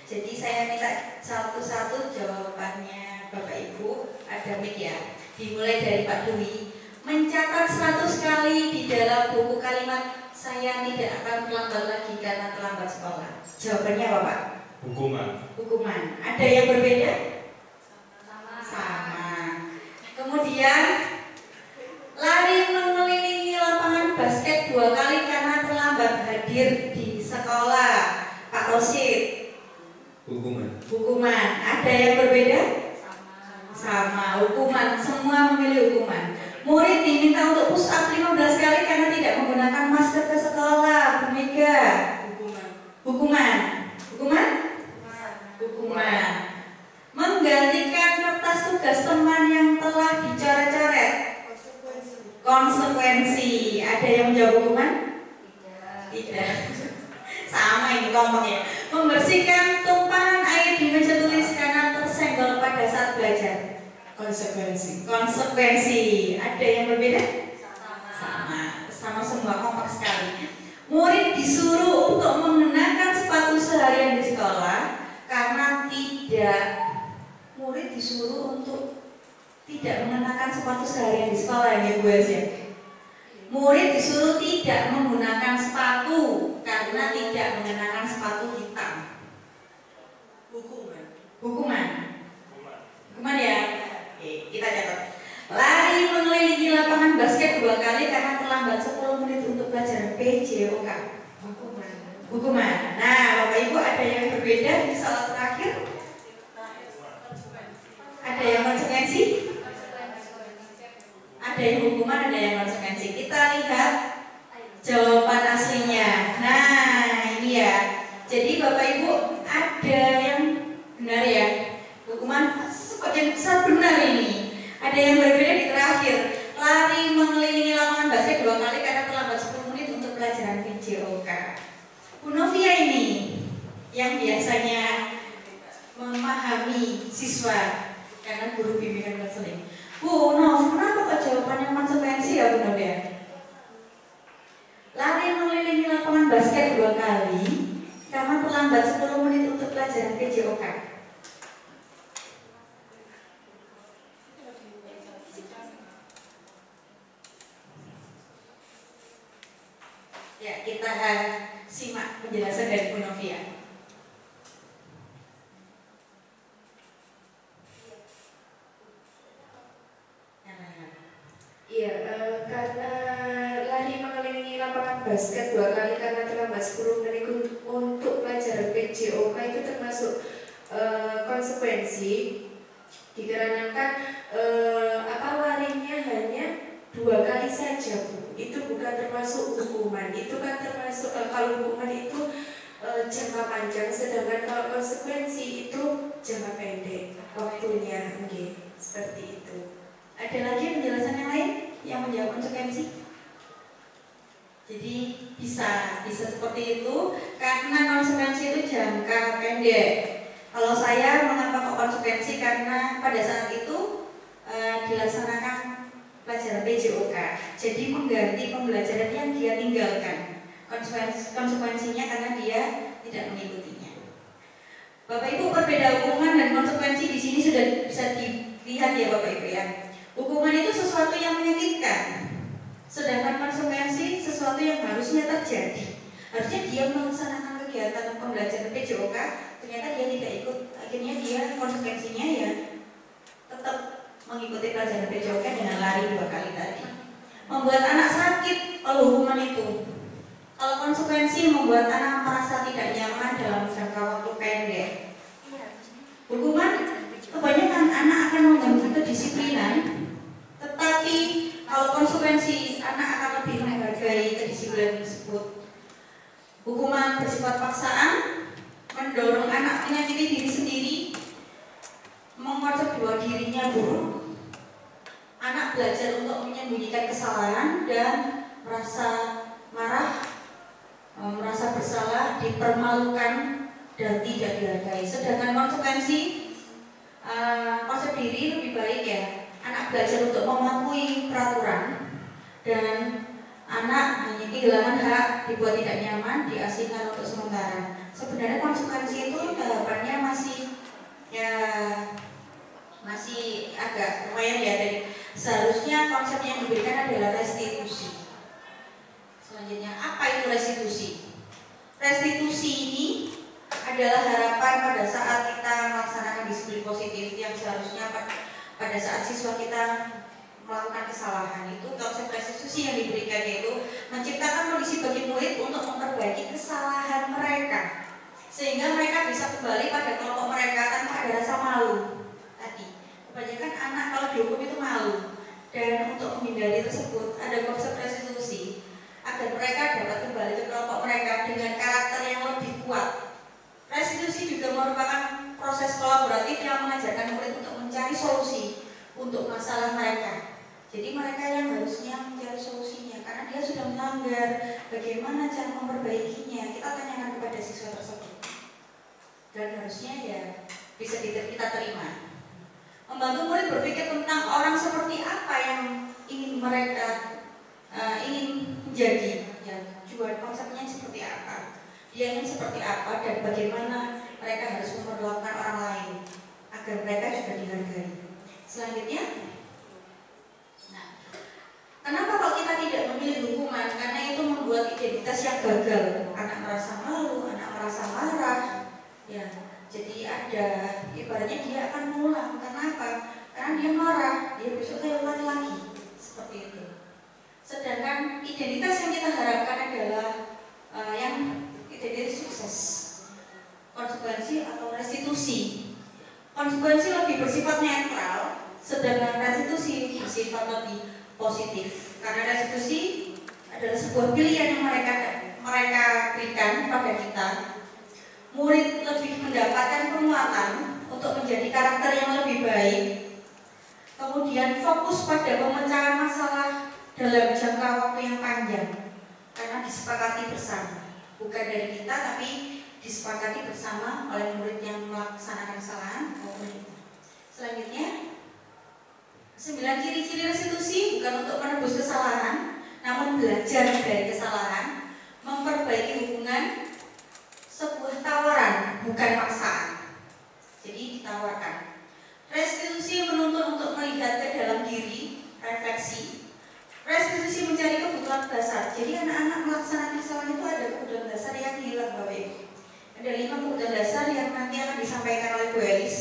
Speaker 3: Jadi saya minta satu-satu jawabannya Bapak Ibu. Ada mic ya. Dimulai dari Pak Dwi. Mencatat 100 kali di dalam buku kalimat saya tidak akan terlambat lagi karena terlambat sekolah. Jawabannya apa Pak?
Speaker 2: Hukuman.
Speaker 3: Hukuman. Ada yang berbeda? Sama. Kemudian lari mengelilingi lapangan basket 2 kali karena terlambat hadir di sekolah. Pak Rosid.
Speaker 2: Hukuman.
Speaker 3: Hukuman. Ada yang berbeda? Sama. Hukuman. Semua memilih hukuman. Murid diminta untuk push up 15 kali karena tidak menggunakan masker ke sekolah. Bu Mega. Hukuman. Hukuman? Hukuman. Menggantikan kertas tugas teman yang telah dicoret-coret. Konsekuensi. Ada yang menjawab hukuman? Tidak. Sama ini kelompoknya. Membersihkan tumpahan air di meja tulis karena tersenggol pada saat belajar. Konsekuensi. Ada yang berbeda? Sama semua, kompak sekali. Murid disuruh untuk mengenakan sepatu seharian di sekolah karena tidak. Murid disuruh untuk tidak mengenakan sepatu seharian di sekolah ya Bu ya. Murid disuruh tidak menggunakan sepatu karena tidak mengenakan sepatu hitam. Hukuman ya. Oke, kita catat. Lari mengelilingi lapangan basket 2 kali karena terlambat 10 menit untuk pelajaran PJOK. Hukuman. Nah, Bapak Ibu ada yang berbeda di soal terakhir? Ada yang konsekuensi? Ada yang hukuman, ada yang konsekuensi. Kita lihat jawaban aslinya. Nah, ini ya. Jadi Bapak Ibu ada yang benar ya. Hukuman sebagian besar benar ini. Ada yang berbeda di terakhir. Lari mengelilingi lapangan basket 2 kali karena terlambat 10 menit untuk pelajaran PJOK. Bu Novia ini yang biasanya memahami siswa karena guru bimbingan konseling. Bu Nov, kenapa kok jawabannya konsekuensi ya Bu Novia? Lari mengelilingi lapangan basket 2 kali karena terlambat 10 menit untuk pelajaran PJOK. Ya, kita simak penjelasan dari Bu Novia.
Speaker 5: Iya, karena lari mengelilingi lapangan basket 2 kali karena terlambat 10 menit untuk pelajaran PJOK itu termasuk konsekuensi dikarenakan larinya hanya 2 kali saja Bu. Itu bukan termasuk hukuman. Itu kan termasuk kalau hukuman itu jangka panjang, sedangkan kalau konsekuensi itu jangka pendek waktunya, seperti itu.
Speaker 3: Ada lagi penjelasan yang lain yang menjawab konsekuensi? Jadi bisa seperti itu karena konsekuensi itu jangka pendek. Kalau saya mengapa kok konsekuensi karena pada saat itu dilaksanakan pelajaran PJOK. Jadi mengganti pembelajaran yang dia tinggalkan. Konsekuensinya karena dia tidak mengikutinya. Bapak Ibu, perbedaan hukuman dan konsekuensi di sini sudah bisa dilihat ya Bapak Ibu ya. Hukuman itu sesuatu yang menyakitkan, sedangkan konsekuensi sesuatu yang harusnya terjadi. Harusnya dia melaksanakan kegiatan pembelajaran PJOK, ternyata dia tidak ikut. Akhirnya dia konsekuensinya ya tetap mengikuti pelajaran PJOK dengan lari 2 kali tadi. Membuat anak sakit kalau hukuman itu. Kalau konsekuensi membuat anak merasa tidak nyaman dalam jangka waktu pendek. Hukuman kebanyakan anak akan mengganggu kedisiplinan, tetapi kalau konsekuensi anak akan lebih menghargai kedisiplinan tersebut. Hukuman bersifat paksaan mendorong anak menyakiti diri sendiri, mengkonsep dua dirinya buruk. Anak belajar untuk menyembunyikan kesalahan dan merasa marah, merasa bersalah, dipermalukan dan tidak dihargai. Sedangkan konsekuensi konsep diri lebih baik ya. Anak belajar untuk mematuhi peraturan dan anak kehilangan hak, dibuat tidak nyaman, diasingkan untuk sementara. Sebenarnya konsekuensi itu tahapannya masih agak lumayan ya. Dari seharusnya konsep yang diberikan adalah restitusi. Selanjutnya, apa itu restitusi? Restitusi ini adalah harapan pada saat kita melaksanakan disiplin positif yang seharusnya pada saat siswa kita melakukan kesalahan. Itu konsep restitusi yang diberikan, yaitu menciptakan kondisi bagi murid untuk memperbaiki kesalahan mereka sehingga mereka bisa kembali pada kelompok mereka tanpa ada rasa malu. Tadi kebanyakan anak kalau dihukum itu malu, dan untuk menghindari tersebut ada konsep restitusi agar mereka dapat kembali ke kelompok mereka dengan karakter yang lebih kuat. Restitusi juga merupakan proses kolaboratif yang mengajarkan murid untuk mencari solusi untuk masalah mereka. Jadi mereka yang harusnya mencari solusinya, karena dia sudah melanggar, bagaimana cara memperbaikinya, kita tanyakan kepada siswa tersebut. Dan harusnya ya bisa kita terima. Membantu murid berpikir tentang orang seperti apa yang ingin mereka ingin menjadi, ya, juga konsepnya seperti apa, dia ingin seperti apa, dan bagaimana mereka harus memperlakukan orang lain agar mereka juga dihargai. Selanjutnya, nah, kenapa kalau kita tidak memilih hukuman? Karena itu membuat identitas yang gagal. Anak merasa malu, anak merasa marah, ya. Jadi ada ibaratnya dia akan mengulang. Karena apa? Karena dia marah, dia besok saya ulangi lagi, seperti itu. Sedangkan identitas yang kita harapkan adalah yang identitas sukses, konsekuensi atau restitusi. Konsekuensi lebih bersifat netral, sedangkan restitusi bersifat lebih positif. Karena restitusi adalah sebuah pilihan yang mereka berikan kepada kita. Murid lebih mendapatkan penguatan untuk menjadi karakter yang lebih baik. Kemudian fokus pada pemecahan masalah dalam jangka waktu yang panjang, karena disepakati bersama, bukan dari kita tapi disepakati bersama oleh murid yang melaksanakan kesalahan maupun kita. Selanjutnya, 9 ciri-ciri restitusi bukan untuk menebus kesalahan, namun belajar dari kesalahan, memperbaiki hubungan, sebuah tawaran bukan paksaan. Jadi ditawarkan. Restitusi menuntut untuk melihat ke dalam diri, refleksi. Restitusi mencari kebutuhan dasar. Jadi anak-anak melaksanakan kesalahan itu ada kebutuhan dasar yang hilang, Bapak Ibu. Ada 5 kebutuhan dasar yang nanti akan disampaikan oleh Bu Elis.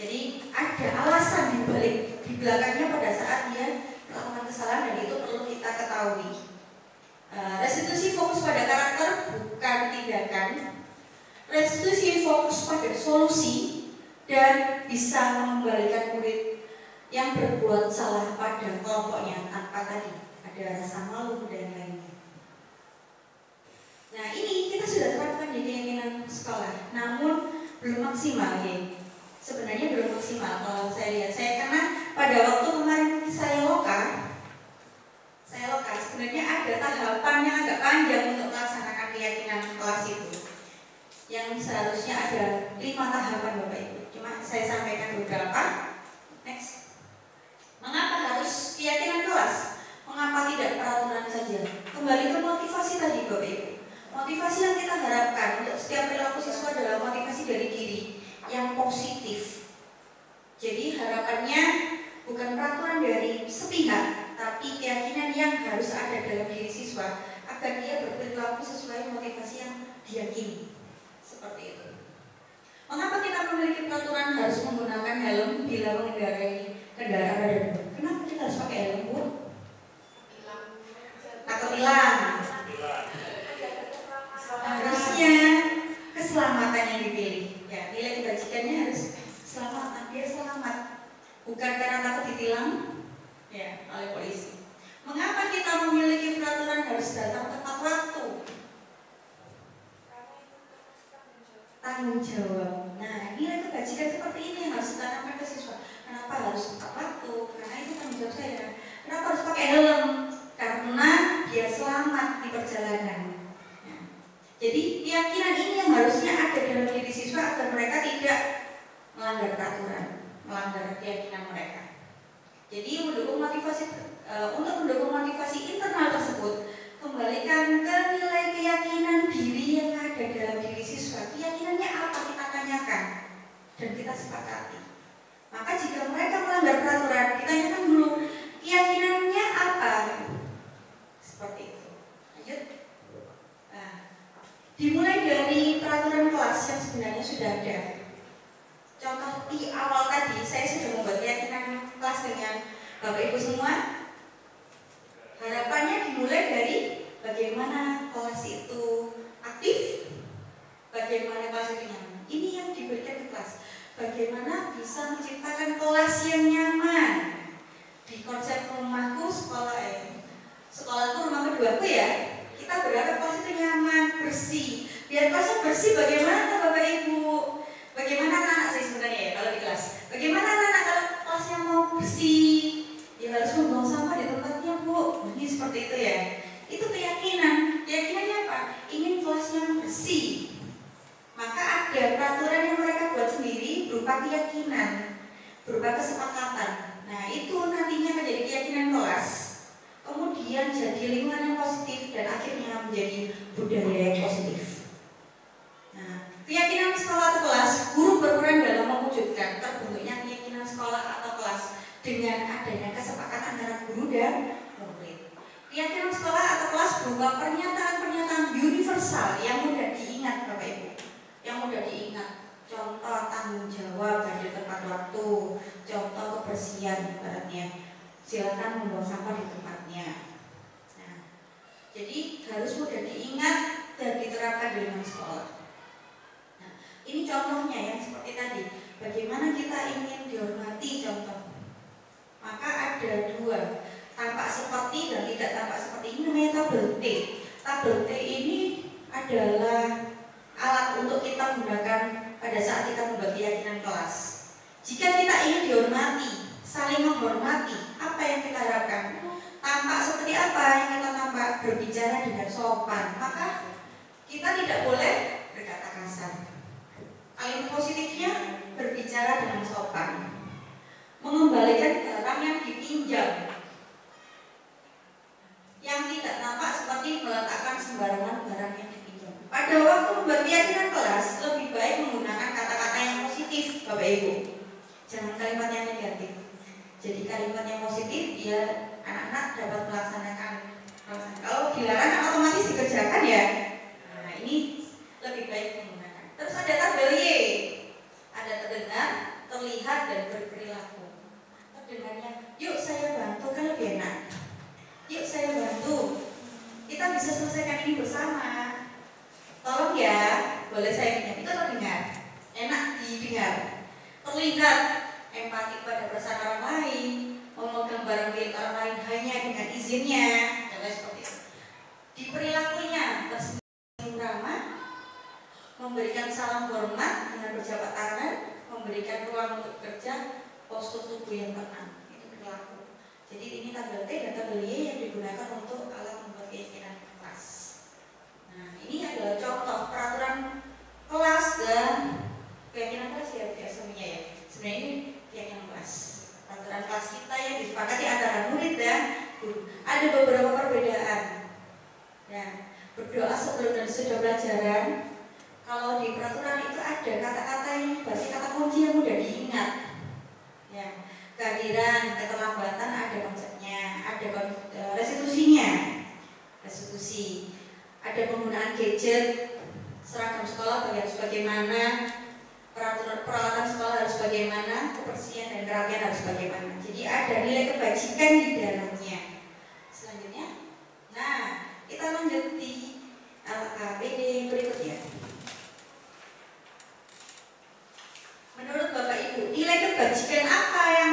Speaker 3: Jadi ada alasan di belakangnya pada saat dia melakukan kesalahan, dan itu perlu kita ketahui. Restitusi fokus pada karakter bukan tindakan. Restitusi fokus pada solusi dan bisa mengembalikan murid yang berbuat salah pada kelompoknya tanpa tadi ada rasa malu dan lainnya. Nah, ini kita sudah terapkan di keyakinan sekolah, namun belum maksimal ya. Sebenarnya belum maksimal kalau saya lihat. Karena pada waktu kemarin saya loka, sebenarnya ada tahapan yang agak panjang untuk melaksanakan keyakinan kelas itu, yang seharusnya ada 5 tahapan, Bapak Ibu. Cuma saya sampaikan beberapa. Next. Mengapa harus keyakinan kelas? Mengapa tidak peraturan saja? Kembali ke motivasi tadi, Bapak Ibu. Motivasi yang kita harapkan untuk setiap perilaku siswa adalah motivasi dari diri yang positif. Jadi harapannya bukan peraturan dari sepihak, tapi keyakinan yang harus ada dalam diri siswa agar dia berperilaku sesuai motivasi yang diyakini. Seperti itu. Mengapa kita memiliki peraturan harus menggunakan helm bila mengendarai kendaraan roda 2? Kenapa kita harus pakai helm, Bu? Takut hilang. Harusnya keselamatan yang dipilih. Ya, nilai kebajikannya harus keselamatan. Dia selamat, bukan karena takut ditilang ya oleh polisi. Mengapa kita memiliki peraturan harus datang tepat waktu? Tanggung jawab. Nah, nilai kebajikan seperti ini yang harus ditanamkan ke siswa. Kenapa harus tepat waktu? Karena itu tanggung jawab saya. Kenapa harus pakai helm? Karena dia selamat di perjalanan. Nah, jadi keyakinan ini yang harusnya ada dalam diri siswa agar mereka tidak melanggar peraturan, melanggar keyakinan mereka. Jadi mendukung motivasi untuk mendukung motivasi internal tersebut, kembalikan ke nilai keyakinan diri yang ada dalam diri siswa. Keyakinannya apa kita tanyakan dan kita sepakati. Maka jika mereka melanggar peraturan, ditanyakan dulu keyakinannya apa. Seperti itu. Lanjut. Nah, dimulai dari peraturan kelas yang sebenarnya sudah ada. Contoh di awal tadi saya sudah membuat keyakinan kelas dengan Bapak Ibu semua. Harapannya dimulai dari bagaimana kelas itu aktif, bagaimana kelas itu nyaman. Ini yang diberikan ke kelas. Bagaimana bisa menciptakan kelas yang nyaman. Di konsep rumahku sekolahku rumah keduaku ya, kita berharap kelas itu nyaman, bersih. Biar kelasnya bersih, bagaimana Bapak Ibu? Bagaimana anak-anak saya sebenarnya ya kalau di kelas? Bagaimana anak-anak kalau kelasnya mau bersih? Ya harus membuang sampah di tempatnya, Bu. Ini seperti itu ya. Itu keyakinan. Keyakinannya apa? Ingin kelas yang bersih. Maka ada peraturan yang mereka buat sendiri berupa keyakinan, berupa kesepakatan. Nah, itu nantinya menjadi keyakinan kelas, kemudian jadi lingkungan yang positif dan akhirnya menjadi budaya yang positif. Nah, keyakinan sekolah atau kelas, guru berperan dalam mewujudkan terbentuknya keyakinan sekolah atau kelas dengan adanya kesepakatan antara guru dan murid. Keyakinan sekolah atau kelas berupa pernyataan-pernyataan universal yang mudah diingat, Bapak Ibu. Yang mudah diingat, contoh tanggung jawab hadir tepat waktu, contoh kebersihan ibaratnya, silakan membuang sampah di tempatnya. Nah, jadi harus mudah diingat dan diterapkan di lingkungan sekolah. Nah, ini contohnya yang seperti tadi, bagaimana kita ingin dihormati contoh. Maka ada dua, tampak seperti dan tidak tampak seperti. Ini namanya tabel T. Tabel T ini adalah alat untuk kita gunakan pada saat kita membuat keyakinan kelas. Jika kita ingin dihormati, saling menghormati, apa yang kita harapkan? Tampak seperti apa yang kita tampak? Berbicara dengan sopan. Maka kita tidak boleh berkata kasar. Kalimat positifnya berbicara dengan sopan. Mengembalikan barang yang dipinjam. Yang tidak tampak seperti meletakkan sembarangan barang yang dipinjam. Pada waktu membuat keyakinan kelas, lebih baik menggunakan kata-kata yang positif, Bapak Ibu. Jangan kalimat yang negatif. Jadi kalimat yang positif, biar anak-anak dapat melaksanakan. Kalau dilarang otomatis dikerjakan ya. Nah, ini lebih baik menggunakan. Terus ada tabel Y. Ada terdengar, terlihat, dan berperilaku. Terdengarnya, yuk saya bantu, kan lebih enak. Yuk saya bantu. Kita bisa selesaikan ini bersama. Tolong ya, boleh saya pinjam. Itu terdengar, enak didengar. Terlihat, empati pada perasaan orang lain, memegang barang milik orang lain hanya dengan izinnya, contoh seperti itu. Di perilakunya tersenyum ramah, memberikan salam hormat dengan berjabat tangan, memberikan ruang untuk kerja, postur tubuh yang tenang. Itu perilaku. Jadi ini tabel T dan tabel Y yang digunakan untuk alat membuat keyakinan kelas. Nah, ini adalah contoh peraturan kelas dan keyakinan kelas ya biasanya ya. Sebenarnya ini keyakinan kelas. Peraturan kelas kita yang disepakati antara murid dan guru. Ada beberapa perbedaan. Ya, berdoa sebelum dan sesudah pelajaran. Kalau di peraturan itu ada kata-kata yang berarti kata kunci yang mudah diingat. Ya, kehadiran, keterlambatan ada konsepnya, ada restitusinya, restitusi. Ada penggunaan gadget, seragam sekolah harus bagaimana, peralatan sekolah harus bagaimana, kebersihan dan kerapian harus bagaimana. Jadi ada nilai kebajikan di dalamnya. Selanjutnya, nah kita lanjut di LKPD berikutnya. Menurut Bapak Ibu, nilai kebajikan apa yang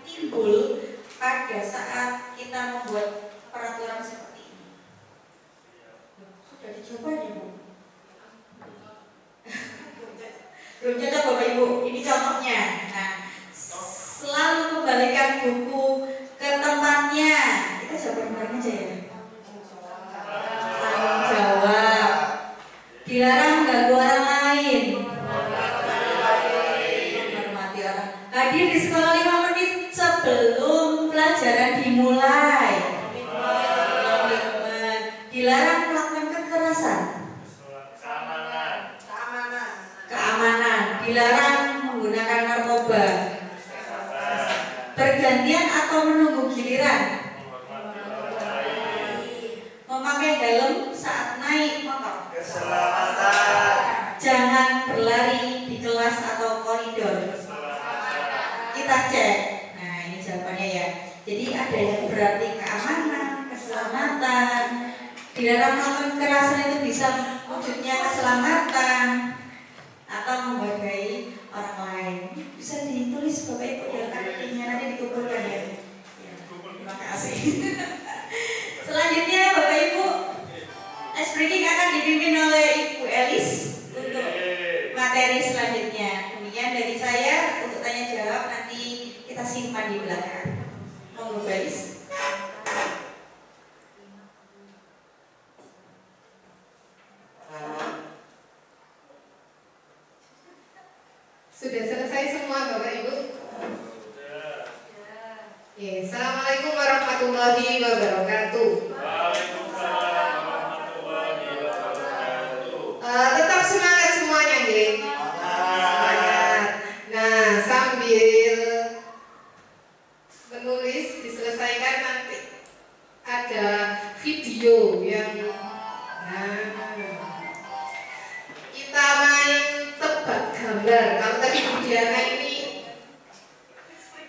Speaker 3: timbul pada saat kita membuat peraturan seperti sudah dicoba ya Bu? Belum cocok Bapak Ibu, ini contohnya. Nah, selalu kembalikan buku ke tempatnya. Kita jawab bareng-bareng aja ya. Tanggung jawab. Dilarang ganggu orang lain. Menghormati orang. Hadir di sekolah 5 menit sebelum pelajaran dimulai. Dilarang melakukan kekerasan. Keamanan. Dilarang menggunakan narkoba. Bergantian atau menunggu giliran. Memakai helm saat naik motor. Jangan berlari di kelas atau koridor. Kita cek. Nah, ini jawabannya ya. Jadi ada yang berarti keamanan, keselamatan. Dilarang melakukan kekerasan itu bisa wujudnya keselamatan atau menghargai orang lain. Bisa ditulis Bapak Ibu di rekan-rekannya, nanti dikumpulkan ya. Terima kasih. Selanjutnya Bapak Ibu, ice breaking akan dipimpin oleh Ibu Elis untuk materi selanjutnya. Demikian dari saya, untuk tanya jawab nanti kita simpan di belakang. Monggo Bu Elis.
Speaker 6: Sudah selesai semua Bapak Ibu? Ya, Assalamualaikum warahmatullahi wabarakatuh. Tetap semangat semuanya, nggih. Semangat. Nah, sambil menulis diselesaikan nanti ada video yang kita main tebak gambar. Kalau tadi Bu Diana ini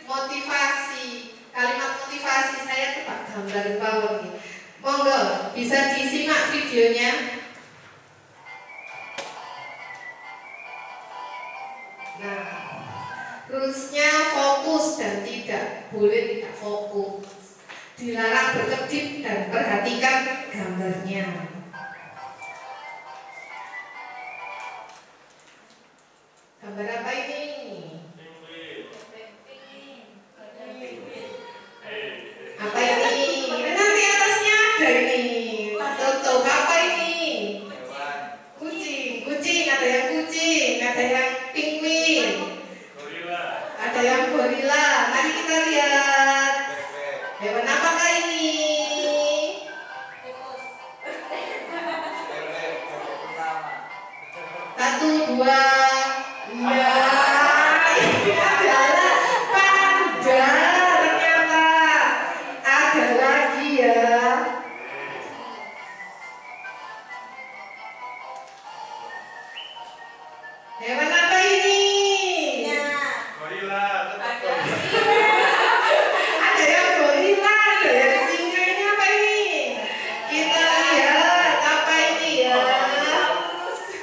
Speaker 6: motivasi, kalimat motivasi, saya tebak gambar power nih. Monggo bisa disimak videonya. Nah, rulesnya fokus dan tidak boleh tidak fokus. Dilarang berkedip dan perhatikan gambarnya. Gambar apa ini? Apa ini? Nanti atasnya ada ini. Tutup apa ini? Kucing, kucing. Ada yang kucing, ada yang penguin, ada yang gorila. Mari kita lihat. Hewan apakah ini? Satu, dua. Ya, ini adalah panda. Ternyata ada lagi ya. Hewan apa ini? Ada yang gorila, ada yang singa. Ini apa ini? Kita lihat apa ini ya?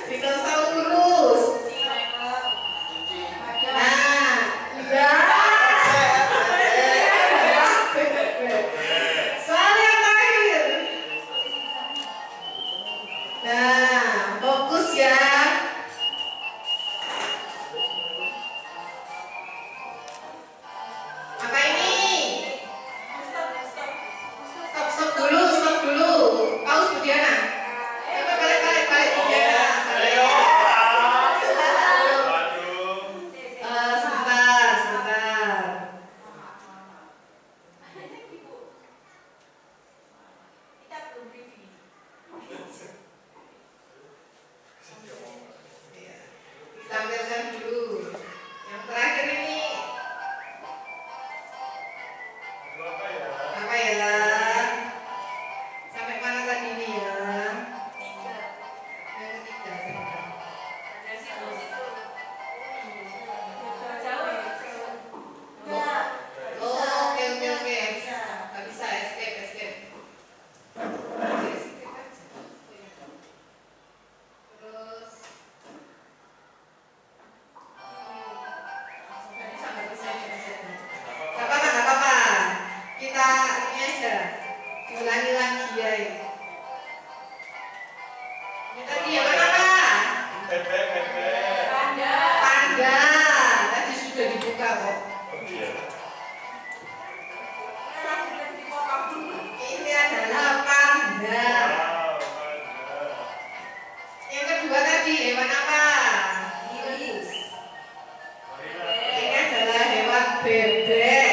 Speaker 6: Dinosaurus. Nah, ya. Soal yang terakhir. Nah, fokus ya. Apa ini? Stop dulu. Paus Bu Diana. Balik Bu Diana. Sebentar. Tampilkan dulu. Yang terakhir ini apa ya? Sampai mana tadi ini ya? Yang ketiga. Oh, oke. Nggak bisa escape. Terus Gak apa-apa. Kita ini aja diulangi lagi ya. Ini tadi yang apa? Panda. Tadi sudah dibuka kok. Ini adalah panda. Yang kedua tadi hewan apa? Ini adalah hewan bebek.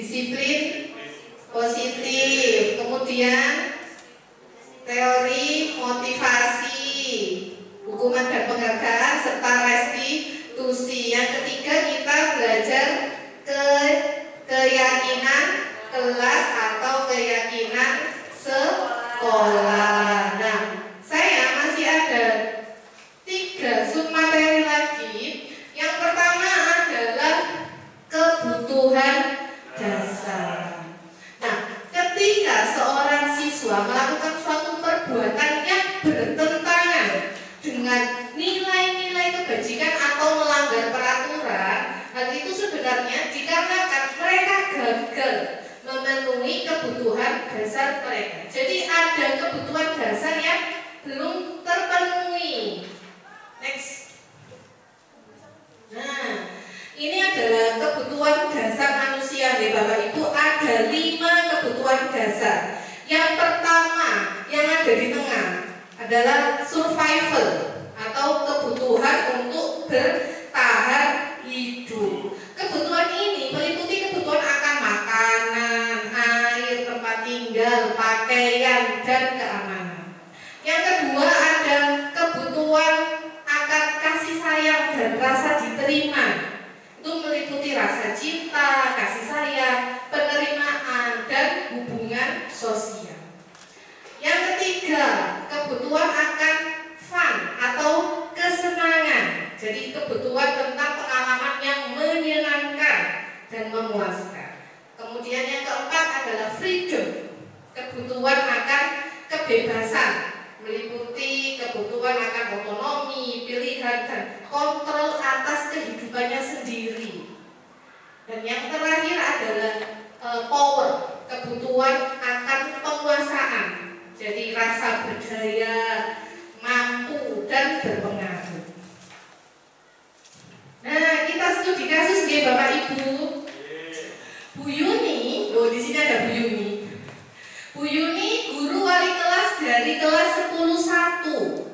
Speaker 6: disiplin positif, kemudian teori motivasi, hukuman dan penghargaan, serta restitusi. Yang ketiga kita belajar keyakinan kelas atau keyakinan sekolah. Nah, saya masih ada 3 submateri lagi. Yang pertama adalah kebutuhan dasar. Nah, ketika seorang siswa melakukan suatu perbuatan yang bertentangan dengan nilai-nilai kebajikan atau melanggar peraturan, hal itu sebenarnya dikarenakan mereka gagal memenuhi kebutuhan dasar mereka. Jadi ada kebutuhan dasar yang belum terpenuhi. Next. Nah, ini adalah kebutuhan dasar manusia nih Bapak Ibu. Ada 5 kebutuhan dasar. Yang pertama yang ada di tengah adalah survival atau kebutuhan untuk bertahan hidup. Kebutuhan ini meliputi kebutuhan akan makanan, air, tempat tinggal, pakaian, dan keamanan. Yang kedua ada kebutuhan akan kasih sayang dan rasa diterima. Itu meliputi rasa cinta, kasih sayang, penerimaan, dan hubungan sosial. Yang ketiga, kebutuhan akan fun atau kesenangan. Jadi kebutuhan tentang pengalaman yang menyenangkan dan memuaskan. Kemudian yang keempat adalah freedom, kebutuhan akan kebebasan, meliputi kebutuhan akan otonomi, pilihan, dan kontrol atas kehidupannya sendiri. Dan yang terakhir adalah power, kebutuhan akan penguasaan. Jadi rasa berdaya, mampu, dan berpengaruh. Nah, kita studi kasus nih Bapak Ibu. Bu Yuni, di sini ada Bu Yuni. Bu Yuni guru wali kelas dari kelas 10-1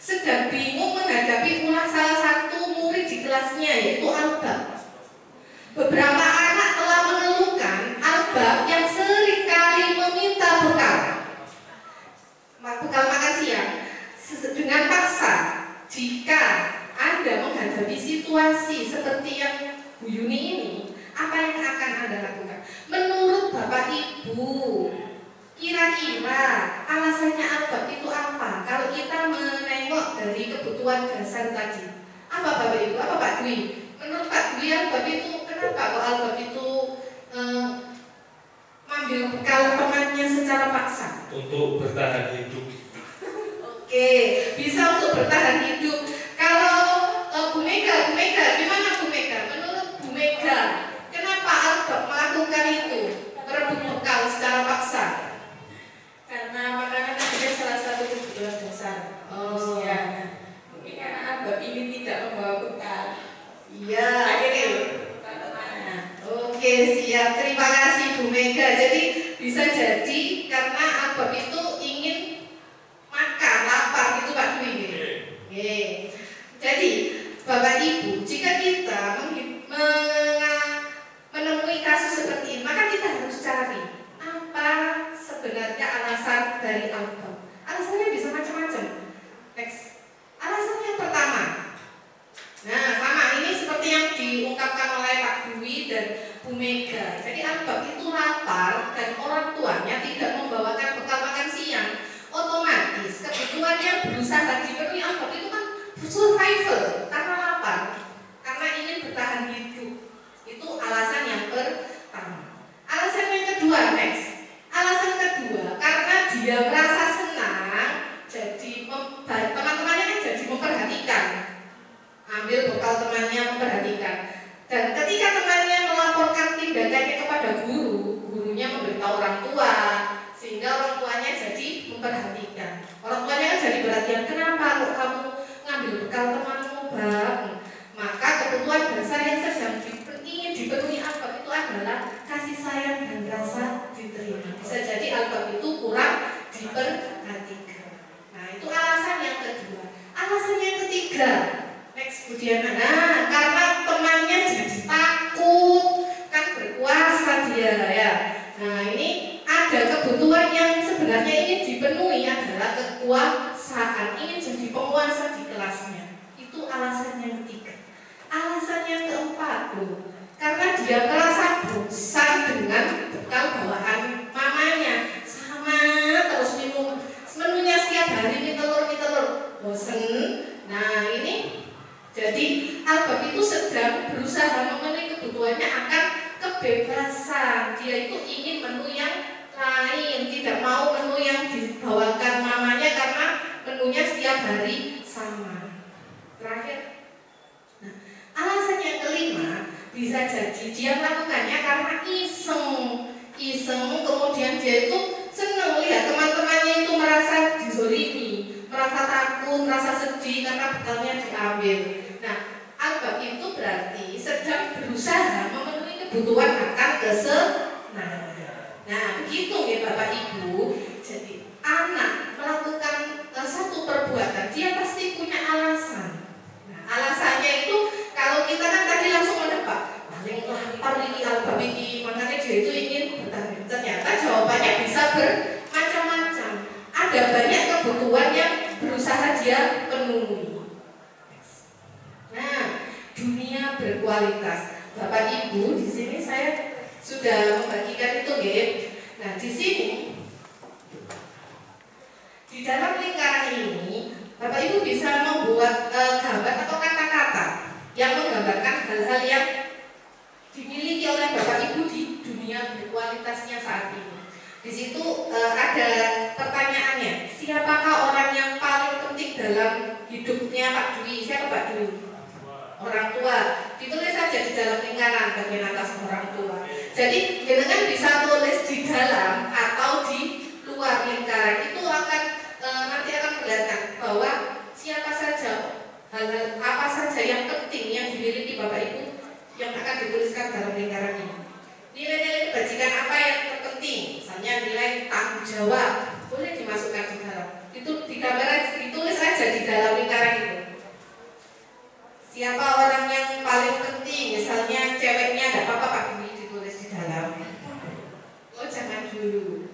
Speaker 6: sedang bingung menghadapi ulah salah satu murid di kelasnya, yaitu Albab. Beberapa anak telah mengeluhkan Albab yang seringkali meminta bekal makan siang dengan paksa. Jika Anda menghadapi situasi seperti yang Bu Yuni ini, apa yang akan Anda lakukan? Menurut Bapak Ibu, kira-kira alasannya Albab itu apa? Kalau kita menengok dari kebutuhan dasar tadi, apa Bapak Ibu? Apa Pak Dwi? Menurut Pak Dwi, Albab itu kenapa kok Albab itu mengambil bekal temannya secara paksa?
Speaker 2: Untuk bertahan hidup.
Speaker 6: Oke, bisa untuk bertahan hidup. Kalau Bu Mega, gimana Bu Mega? Menurut Bu Mega, kenapa Albab melakukan itu? Merebut bekal secara paksa?
Speaker 5: Karena makanan adalah salah satu kebutuhan dasar manusia. Mungkin karena Albab ini tidak membawa bekal.
Speaker 6: Iya, akhirnya. Oke, siap. Terima kasih Bu Mega. Jadi bisa jadi karena Albab itu ingin makan, lapar gitu Pak Dwi. Oke. Jadi Bapak Ibu, jika kita menemui kasus seperti ini, maka kita harus cari apa sebenarnya alasan dari Albab. Alasannya bisa macam-macam. Next. Alasan yang pertama. Nah, sama ini seperti yang diungkapkan oleh Pak Dwi dan Bu Mega. Jadi Albab itu lapar dan orang tuanya tidak membawakan bekal makan siang. Otomatis kebutuhannya berusaha dipenuhi. Albab itu kan survival karena lapar, karena ingin bertahan hidup. Itu alasan yang pertama. Alasan yang kedua, next. Alasan kedua, karena dia merasa senang, jadi teman-temannya kan jadi memperhatikan. Ambil bekal temannya, memperhatikan. Dan ketika temannya melaporkan tindakannya kepada guru, gurunya memberitahu orang tua, sehingga orang tuanya jadi memperhatikan. Orang tuanya kan jadi perhatian, kenapa kok kamu ngambil bekal temanmu Bang? Maka kebutuhan dasar yang sedang ingin dipenuhi Albab itu adalah kasih sayang dan rasa diterima. Bisa jadi Albab itu kurang diperhatikan. Nah, itu alasan yang kedua. Alasan yang ketiga, next Bu Diana. Nah, karena temannya jadi takut, kan berkuasa dia. kebebasan. Dia itu ingin menu yang lain, tidak mau menu yang dibawakan mamanya karena menunya setiap hari sama. Terakhir, nah, alasan yang kelima bisa jadi dia melakukannya karena iseng, kemudian dia itu senang lihat teman-temannya itu merasa dizolimi, merasa takut, merasa sedih karena bekalnya diambil. Nah, albab itu berarti sedang berusaha memenuhi kebutuhan akan kesenangan. Nah, begitu ya Bapak Ibu. Jadi anak melakukan satu perbuatan, dia pasti punya alasan. Nah, alasannya itu kalau kita kan tadi langsung menebak, paling lapar ini albab ini, makanya dia itu ingin bertanya. Ternyata jawabannya bisa bermacam-macam. Ada banyak kebutuhan yang berusaha dia penuhi. Nah, dunia berkualitas. Bapak Ibu, di sini saya sudah membagikan itu, ya. Nah, di sini di dalam lingkaran ini, Bapak Ibu bisa membuat gambar atau kata-kata yang menggambarkan hal-hal yang dimiliki oleh Bapak Ibu di dunia berkualitasnya saat ini. Di situ ada pertanyaannya, siapakah orang yang paling penting dalam hidupnya Pak Dwi? Siapa Pak Dwi? Orang tua. Ditulis saja di dalam lingkaran bagian atas orang tua. Jadi jenengan bisa tulis di dalam atau di luar lingkaran. Itu akan nanti akan kelihatan bahwa siapa saja, hal-hal apa saja yang penting yang dimiliki Bapak Ibu yang akan dituliskan dalam lingkaran ini. Nilai-nilai kebajikan apa yang terpenting? Misalnya nilai tanggung jawab boleh dimasukkan di dalam. Itu ditulis saja di dalam lingkaran itu. Siapa orang yang paling penting? Misalnya ceweknya, tidak apa-apa Pak Dwi, ditulis di dalam. Oh jangan dulu.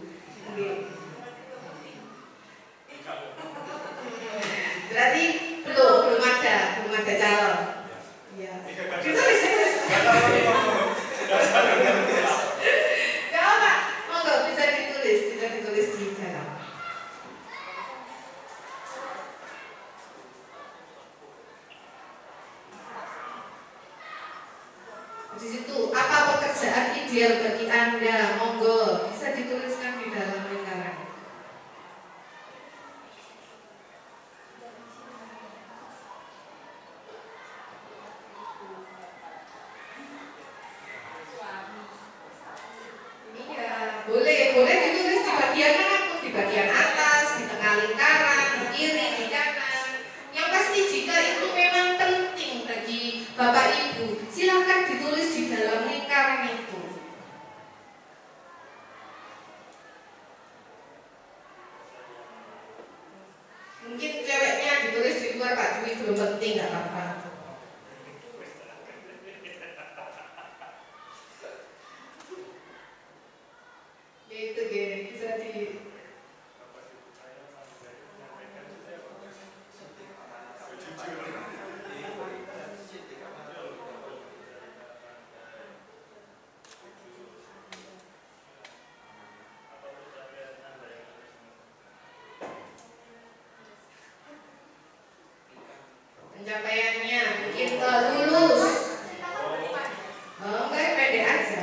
Speaker 6: Berarti belum ada calon. Ya. Ditulis. Gak apa, monggo bisa ditulis di dalam. Di situ apa pekerjaan ideal bagi Anda? Monggo bisa dituliskan di dalam lingkaran. Boleh ditulis di bagian mana? Di bagian atas, di tengah lingkaran, di kiri, di kanan. Yang pasti jika itu memang penting bagi Bapak Ibu, silakan ditulis di dalam lingkaran itu. Mungkin ceweknya ditulis di luar Pak Dwi belum penting, nggak apa-apa. Itu bisa di pencapaiannya mungkin lulus. Oh, enggak, pendek aja.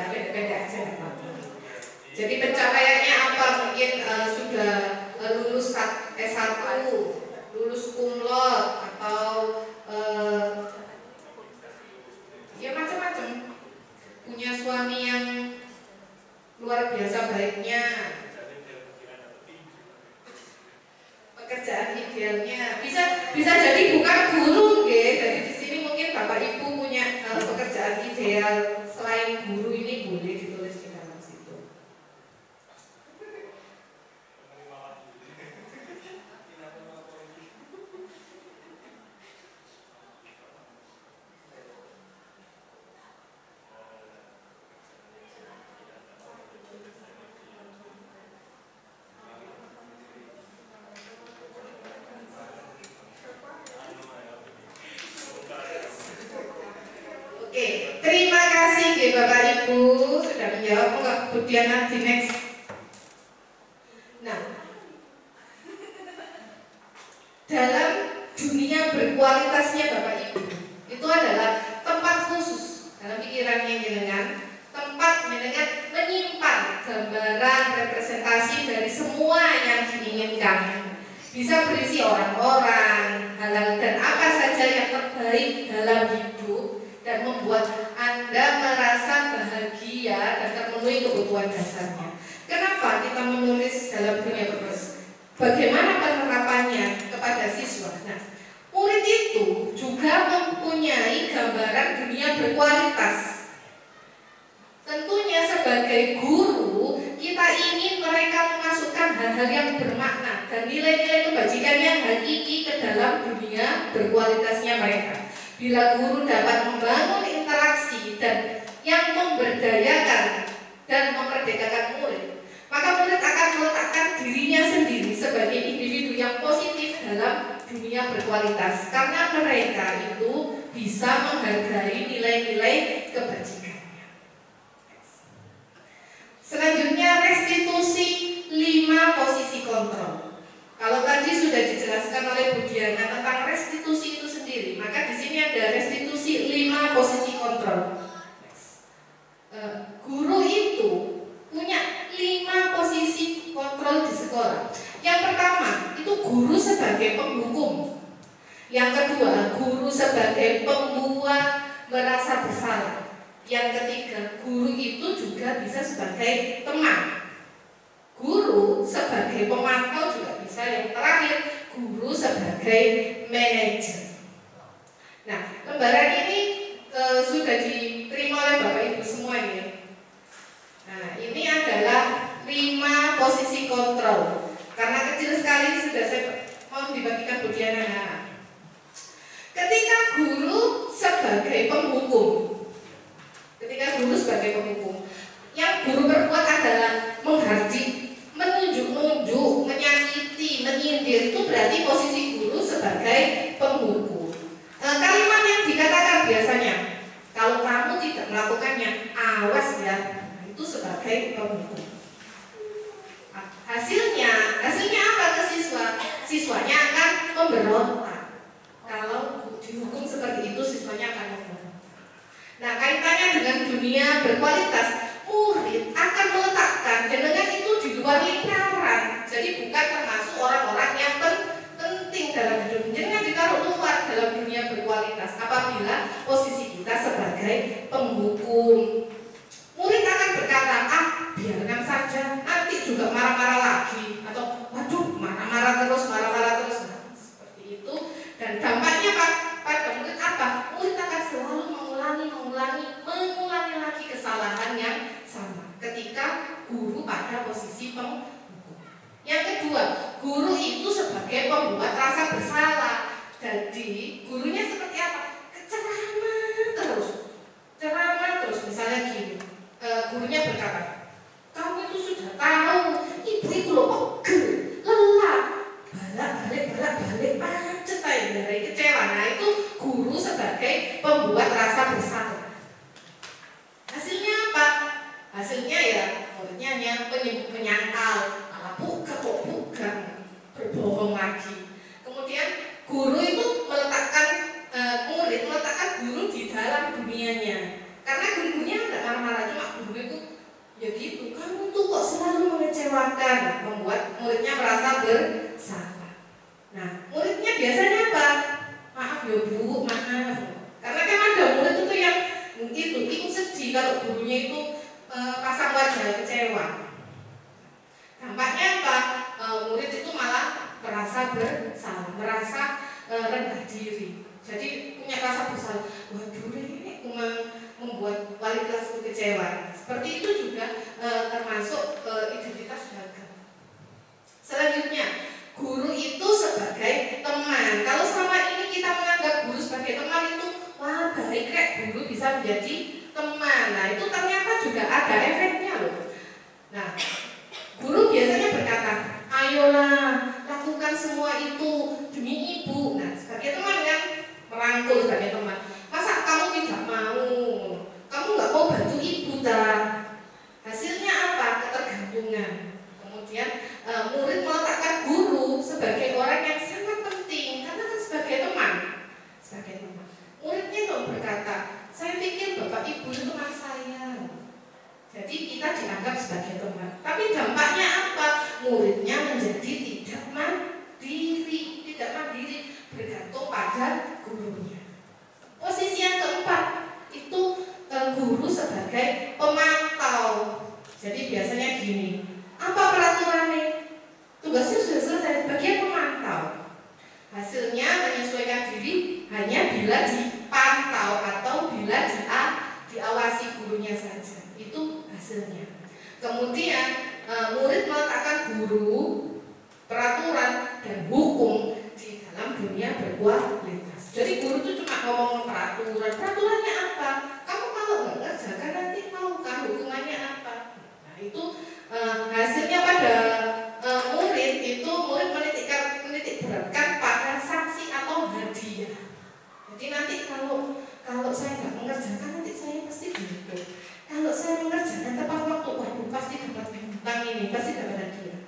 Speaker 6: Jadi pencapaiannya apa? Mungkin sudah lulus S1, lulus cum laude, atau ya macam-macam. Punya suami yang luar biasa baiknya. Pekerjaan idealnya bisa jadi bukan guru, jadi di sini mungkin Bapak Ibu punya pekerjaan ideal selain guru, ini boleh ditulis di dalam situ. Oke, terima kasih ya Bapak Ibu sudah menjawab. Kemudian nanti next. Nah, dalam dunia berkualitasnya Bapak Ibu, itu adalah tempat khusus dalam pikirannya jenengan, tempat dengan menyimpan gambaran representasi dari semua yang diinginkan. Bisa berisi orang-orang, hal-hal dan apa saja yang terbaik dalam hidup dan membuat Anda merasa bahagia dan terpenuhi kebutuhan dasarnya. Kenapa kita menulis dalam dunia purpose? Bagaimana penerapannya kepada siswa? Nah, murid itu juga mempunyai gambaran dunia berkualitas. Tentunya sebagai guru, kita ingin mereka memasukkan hal-hal yang bermakna dan nilai-nilai kebajikan yang hakiki ke dalam dunia berkualitasnya mereka. Bila guru dapat membangun interaksi dan yang memberdayakan dan memperdekakan murid, maka murid akan meletakkan dirinya sendiri sebagai individu yang positif dalam dunia berkualitas, karena mereka itu bisa menghargai nilai-nilai kebajikannya. Selanjutnya, restitusi 5 posisi kontrol. Kalau tadi sudah dijelaskan oleh Bu Diana tentang restitusi itu sendiri, maka di sini ada restitusi 5 posisi kontrol. Guru itu punya 5 posisi kontrol di sekolah. Yang pertama, itu guru sebagai penghukum. Yang kedua, guru sebagai pembuat merasa bersalah. Yang ketiga, guru itu juga bisa sebagai teman. Guru sebagai pemantau juga bisa. Yang terakhir, guru sebagai manajer. Nah, lembaran ini sudah diterima oleh Bapak Ibu semuanya. Nah, ini adalah 5 posisi kontrol. Karena kecil sekali sudah saya mau dibagikan Bu Diana. Ketika guru sebagai penghukum, yang guru berbuat adalah menghardik, menunjuk-nunjuk, menyakiti, menyindir, itu berarti posisi guru sebagai penghukum. Kalimat yang dikatakan biasanya, kalau kamu tidak melakukannya, awas ya, itu sebagai penghukum. Hasilnya apa ke siswa? Siswanya akan memberontak. Kalau dihukum seperti itu, siswanya akan memberontak. Nah, kaitannya dengan dunia berkualitas, murid akan meletakkan jenengan itu di luar lingkaran. Jadi bukan termasuk orang-orang yang penting dalam hidup. Jenengan ditaruh luar dalam dunia berkualitas apabila posisi kita sebagai penghukum. Murid akan berkata, biarkan saja, nanti juga marah-marah lagi, atau waduh, marah-marah terus. Nah, seperti itu. Dan dampaknya pada murid apa? Murid akan selalu mengulangi lagi kesalahan yang sama ketika guru pada posisi penghukum. Yang kedua, guru itu sebagai pembuat rasa bersalah. Jadi gurunya seperti apa? Ceramah terus. Misalnya gini, gurunya berkata, kamu itu sudah tahu, ibu itu loh pegel, lelah, balik macet dari kecewa. Nah, itu guru sebagai pembuat rasa bersalah. Hasilnya apa? Hasilnya ya muridnya hanya menyangkal, bukan, berbohong lagi. Kemudian guru itu murid meletakkan guru di dalam dunianya. Karena gurunya nggak marah-marah, cuma guru itu ya gitu, kamu tuh kok selalu mengecewakan, membuat muridnya merasa bersalah. Nah, muridnya biasanya apa? Maaf ya Bu, maaf. Karena kan ada murid itu yang ikut sedih kalau gurunya itu pasang wajah kecewa. Dampaknya apa? Murid itu malah merasa bersalah, merasa rendah diri. Jadi punya rasa bersalah. Waduh, ini membuat wali kelas kecewa. Seperti itu juga termasuk identitas gagal. Selanjutnya, guru itu sebagai teman. Kalau selama ini kita menganggap guru sebagai teman itu, wah baik kayak guru bisa menjadi teman. Nah, itu ternyata juga ada efeknya loh. Nah, guru biasanya berkata, ayolah lakukan semua itu demi ibu. Nah, sebagai teman kan, merangkul sebagai teman. Masa kamu tidak mau? Kamu nggak mau bantu ibu dah? Hasilnya apa? Ketergantungan. Kemudian murid meletakkan guru sebagai orang yang sangat penting karena kan sebagai teman. Muridnya dong berkata, saya pikir bapak ibu itu teman saya. pemantau. Jadi biasanya gini, apa peraturannya? Tugasnya sudah selesai, bagian pemantau. Hasilnya menyesuaikan diri hanya bila dipantau atau bila diawasi gurunya saja. Itu hasilnya. Kemudian murid meletakkan guru, peraturan dan hukum di dalam dunia berkualitas. Jadi guru itu cuma ngomong peraturan. Peraturannya apa? Kamu kalau nggak ngerjakan nanti tahu kan hukumannya apa. Nah itu hasilnya pada murid itu murid menitik beratkan pada sanksi atau hadiah. Jadi nanti kalau saya nggak mengerjakan nanti saya pasti gitu. Kalau saya mengerjakan tepat waktu, waduh pasti dapat bintang ini, pasti dapat hadiah.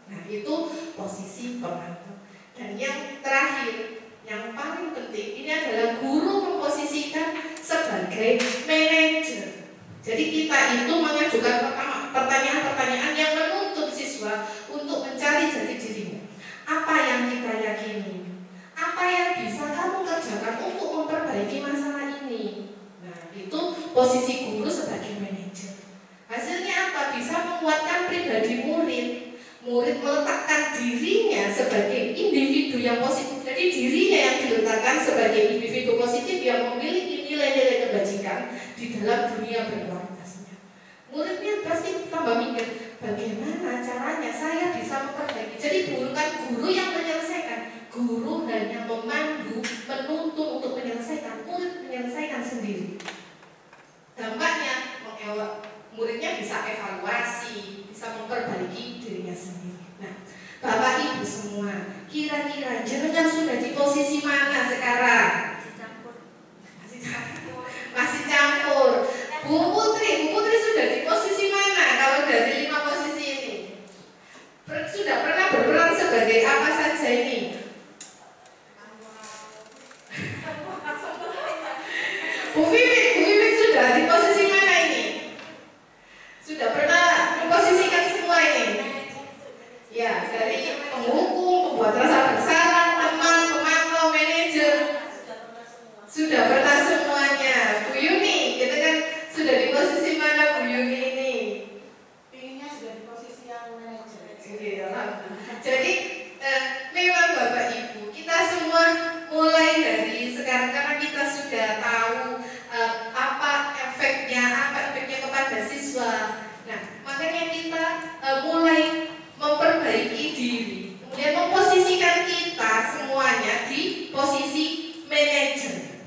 Speaker 6: Nah itu posisi pemantau. Dan yang terakhir, yang paling penting ini adalah guru memposisikan sebagai manajer. Jadi kita itu mengajukan pertanyaan-pertanyaan yang menuntut siswa untuk mencari jati dirinya. Apa yang kita yakini? Apa yang bisa kamu kerjakan untuk memperbaiki masalah ini? Nah, itu posisi guru sebagai manajer. Hasilnya apa? Bisa menguatkan pribadi murid. Murid meletakkan dirinya sebagai individu yang positif. Jadi dirinya yang diletakkan sebagai individu positif yang memiliki nilai-nilai kebajikan di dalam dunia berkualitasnya. Muridnya pasti tambah mikir, bagaimana caranya saya bisa memperbaiki. Jadi bukan guru yang menyelesaikan, guru hanya memandu, menuntun untuk menyelesaikan, murid menyelesaikan sendiri. Dampaknya muridnya bisa evaluasi, bisa memperbaiki dirinya sendiri. Nah, Bapak Ibu semua, kira-kira jenengan sudah di posisi mana sekarang? Masih campur. Bu Putri sudah di posisi mana kalau dari 5 posisi ini? Sudah pernah berperan sebagai apa saja ini? Bu Vivi sudah di posisi mana ini? Sudah pernah memposisikan semua ini? Ya, dari penghukum, pembuat rasa bersalah, teman, pemantau, manajer. Sudah pernah semuanya. Bu Yuni, kita kan sudah di posisi mana Bu Yuni ini?
Speaker 3: Pinginnya sudah di posisi yang manajer.
Speaker 6: Jadi memang Bapak Ibu, kita semua mulai dari sekarang karena kita sudah tahu apa efeknya kepada siswa. Nah, makanya kita mulai memperbaiki diri, kemudian memposisikan kita semuanya di posisi manajer.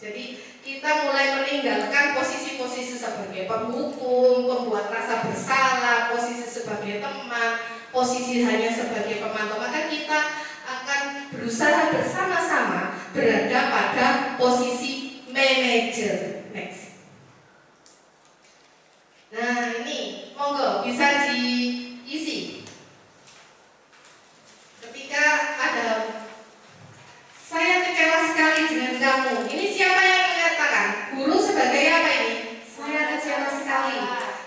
Speaker 6: Jadi kita mulai meninggalkan posisi-posisi sebagai penghukum, pembuat rasa bersalah, posisi sebagai teman, posisi hanya sebagai pemantau. Maka kita akan berusaha bersama-sama berada pada posisi manajer. Next. Nah ini, monggo bisa diisi. Ketika ada saya kecewa sekali dengan kamu. Ini siapa yang mengatakan? Guru sebagai apa ini? Saya kecewa sekali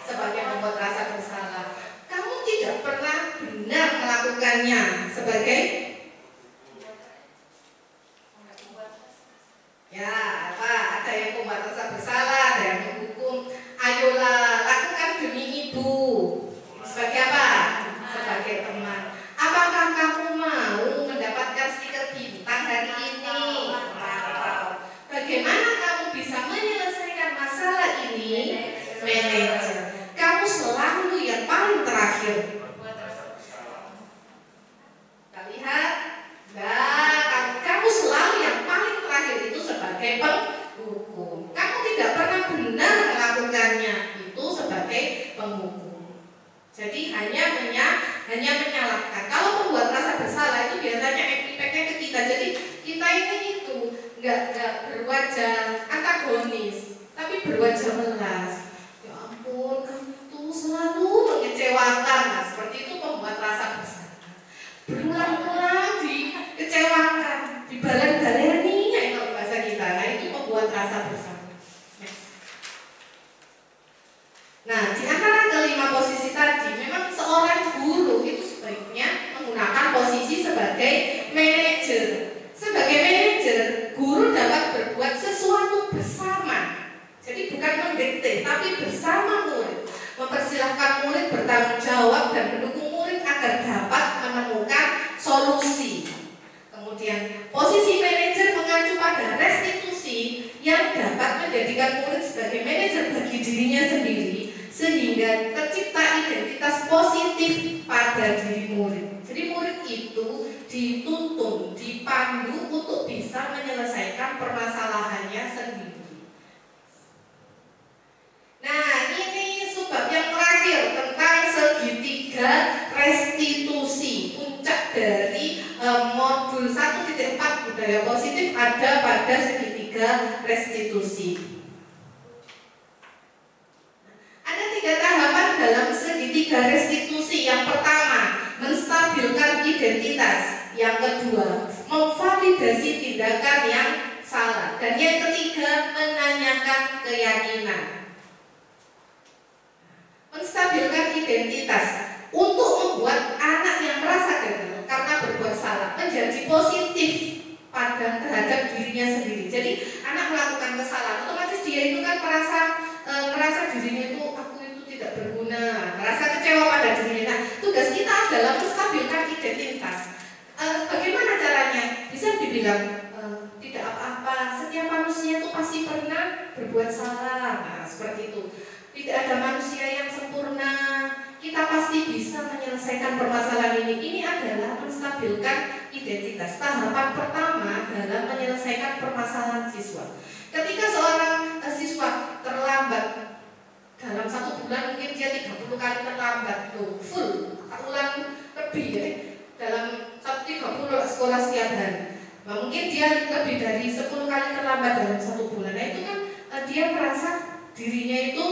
Speaker 6: sebagai membuat rasa bersalah. Kamu tidak pernah benar melakukannya sebagai ya apa? Ada yang membuat rasa bersalah, ada yang menghukum. Ayolah lakukan demi ibu. Sebagai apa? Sebagai teman. Apakah kamu mau mendapatkan stiker bintang hari ini? Bagaimana kamu bisa menyelesaikan masalah ini? Manajer. Kamu selalu yang paling terakhir. Kita lihat. Nah, kamu selalu yang paling terakhir itu sebagai penghukum. Kamu tidak pernah benar melakukannya itu sebagai penghukum. Jadi hanya menyalahkan. Kalau membuat rasa bersalah itu biasanya efeknya ke kita. Jadi kita ini itu nggak berwajah antagonis, tapi berwajah melas. Ya ampun, kamu tuh selalu mengecewakan. Nah, seperti itu membuat rasa bersalah. Berulang-ulang dikecewakan, dibalen-baleni, ya itu bahasa kita. Nah itu membuat rasa bersalah. Nah, di antara kelima posisi tadi, memang seorang guru itu sebaiknya menggunakan posisi sebagai manajer. Sebagai manajer, guru dapat berbuat sesuatu bersama. Jadi bukan mendikte, tapi bersama Kemudian posisi manajer mengacu pada restitusi yang dapat menjadikan murid sebagai manajer bagi dirinya sendiri, sehingga tercipta identitas positif pada diri murid. Jadi murid itu dituntun, dipandu untuk bisa menyelesaikan permasalahannya sendiri. Nah, ini sebab yang terakhir tentang segitiga restitusi. Puncak dari modul 1.4 budaya positif ada pada segitiga restitusi. Ada 3 tahapan dalam segitiga restitusi. Yang pertama, menstabilkan identitas. Yang kedua, memvalidasi tindakan yang salah. Dan yang ketiga, menanyakan keyakinan. Menstabilkan identitas untuk membuat anak yang merasa gagal karena berbuat salah menjadi positif pada terhadap dirinya sendiri. Jadi anak melakukan kesalahan, otomatis dia itu kan merasa dirinya itu aku itu tidak berguna, merasa kecewa pada dirinya. Nah, tugas kita adalah menstabilkan identitas. Bagaimana caranya? Bisa dibilang tidak apa-apa, setiap manusia itu pasti pernah berbuat salah. Nah, seperti itu. Tidak ada manusia yang sempurna. Kita pasti bisa menyelesaikan permasalahan ini. Ini adalah menstabilkan identitas. Tahapan pertama dalam menyelesaikan permasalahan siswa. Ketika seorang siswa terlambat dalam 1 bulan, mungkin dia 30 kali terlambat, full, ulang lebih ya, dalam 30 sekolah setiap hari. Nah, mungkin dia lebih dari 10 kali terlambat dalam 1 bulan. Nah, itu kan dia merasa dirinya itu,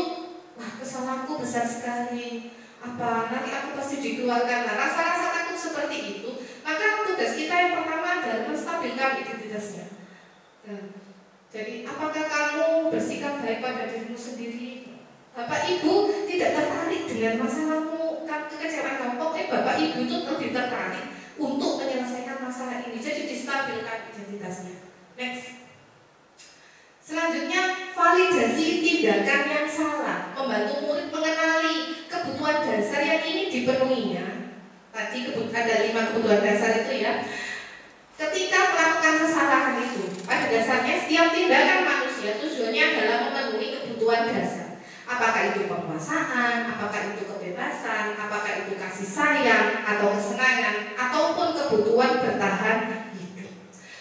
Speaker 6: wah, kesalahanku besar sekali. Apa nanti aku pasti dikeluarkan. Nah, rasa-rasa takut seperti itu, maka tugas kita yang pertama adalah menstabilkan identitasnya. Nah, jadi apakah kamu bersikap baik pada dirimu sendiri? Bapak Ibu tidak tertarik dengan masalahmu, kekecewaan kamu. Bapak Ibu itu lebih tertarik untuk menyelesaikan masalah ini. Jadi distabilkan identitasnya. Next. Selanjutnya, validasi tindakan yang salah, membantu murid mengenali kebutuhan dasar yang ini dipenuhinya. Tadi ada 5 kebutuhan dasar itu ya. Ketika melakukan kesalahan itu, pada dasarnya setiap tindakan manusia tujuannya adalah memenuhi kebutuhan dasar. Apakah itu penguasaan, apakah itu kebebasan, apakah itu kasih sayang atau kesenangan, ataupun kebutuhan bertahan hidup.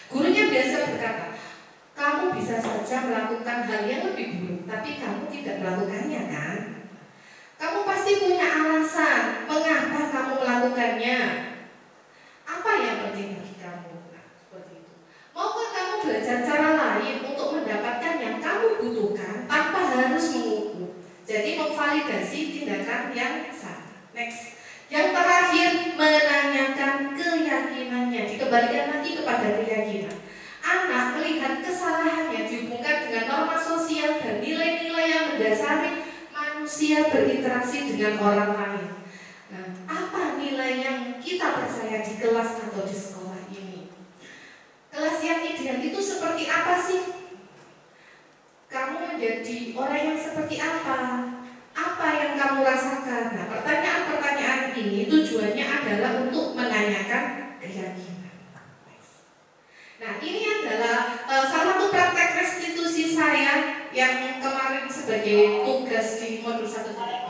Speaker 6: Gurunya biasa berkata, kamu bisa saja melakukan hal yang lebih buruk, tapi kamu tidak melakukannya kan? Kamu pasti punya alasan mengapa kamu melakukannya. Apa yang penting bagi kamu? Nah, seperti itu. Maukah kamu belajar cara lain untuk mendapatkan yang kamu butuhkan tanpa harus mengukur? Jadi memvalidasi tindakan yang salah. Next. Yang terakhir, menanyakan keyakinannya. Dikembalikan lagi kepada keyakinan. Anak melihat kesalahannya dihubungkan dengan norma sosial dan nilai-nilai yang mendasari manusia berinteraksi dengan orang lain. Nah, apa nilai yang kita percaya di kelas atau di sekolah ini? Kelas yang ideal itu seperti apa sih? Kamu menjadi orang yang seperti apa? Apa yang kamu rasakan? Nah, pertanyaan-pertanyaan ini tujuannya adalah untuk menanyakan keyakinan. Nah, ini adalah salah satu praktek restitusi saya yang kemarin sebagai tugas di modul 1.4.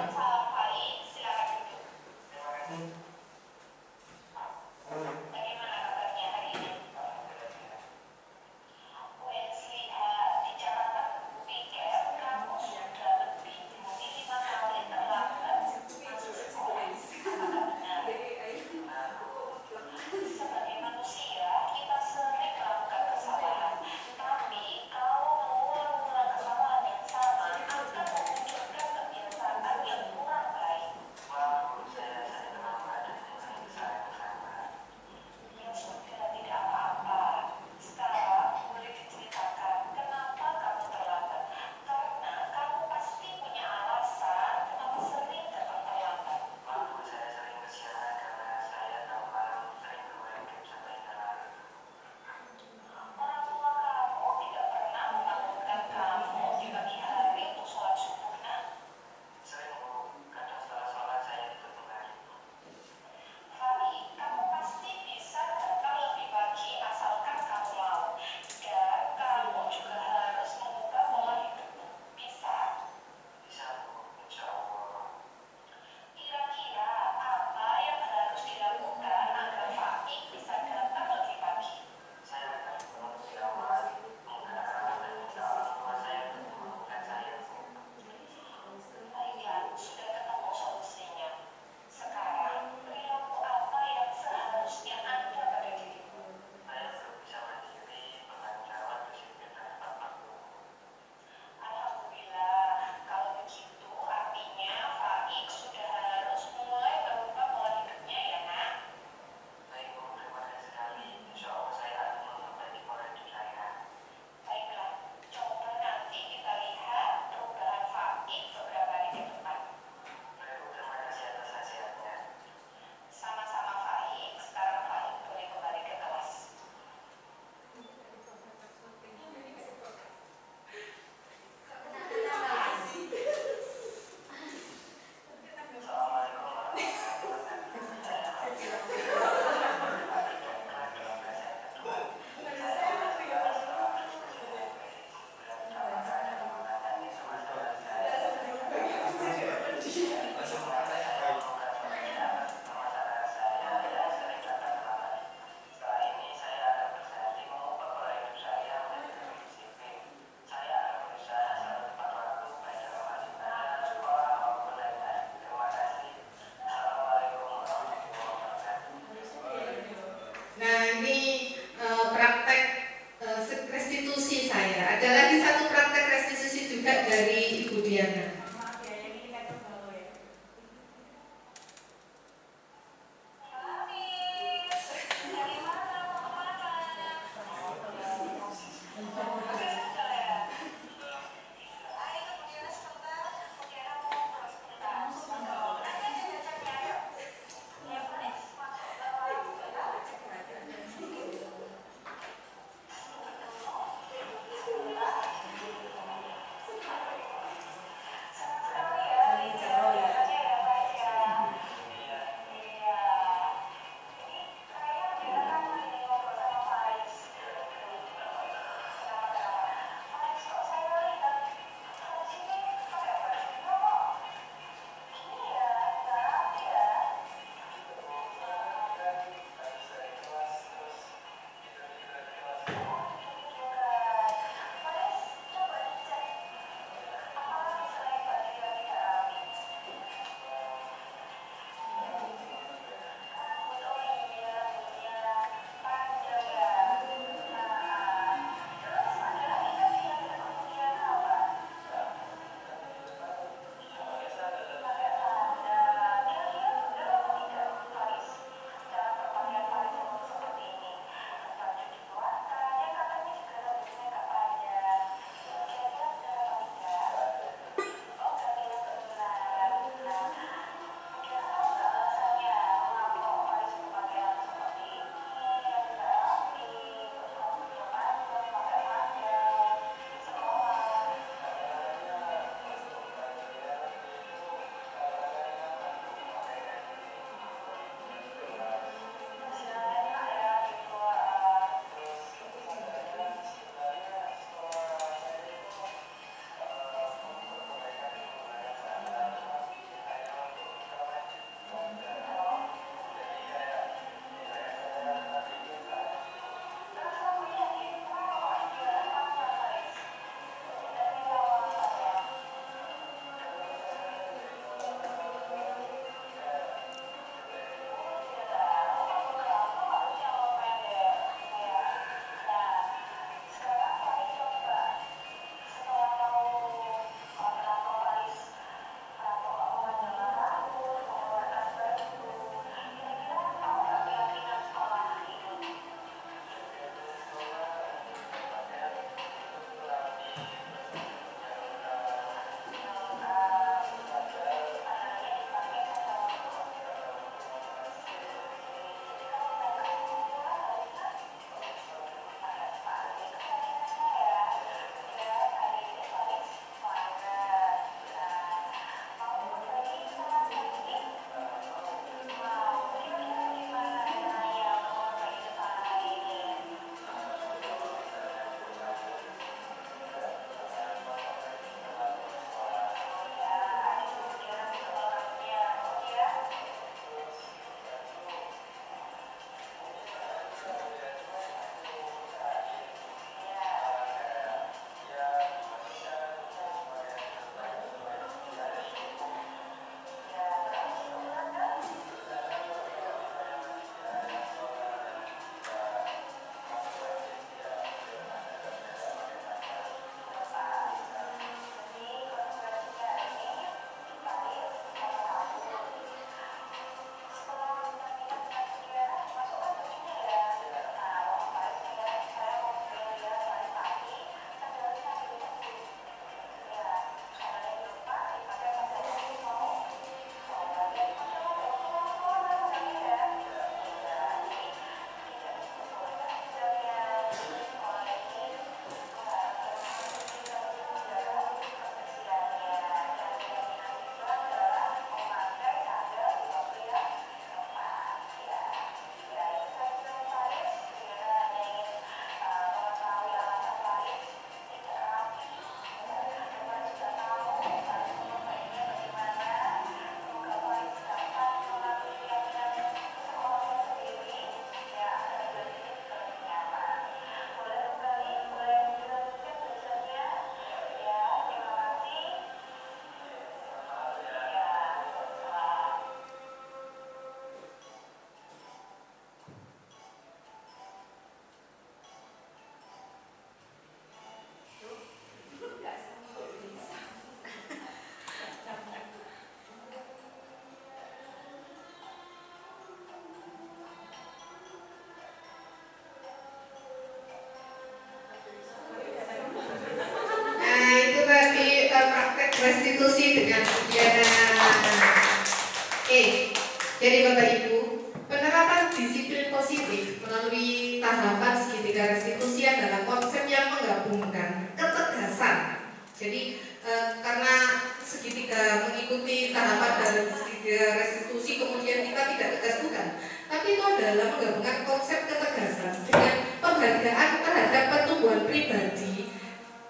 Speaker 6: ya restitusi kemudian kita tidak tegas, bukan. Tapi itu adalah menggabungkan konsep ketegasan dengan penghargaan terhadap pertumbuhan pribadi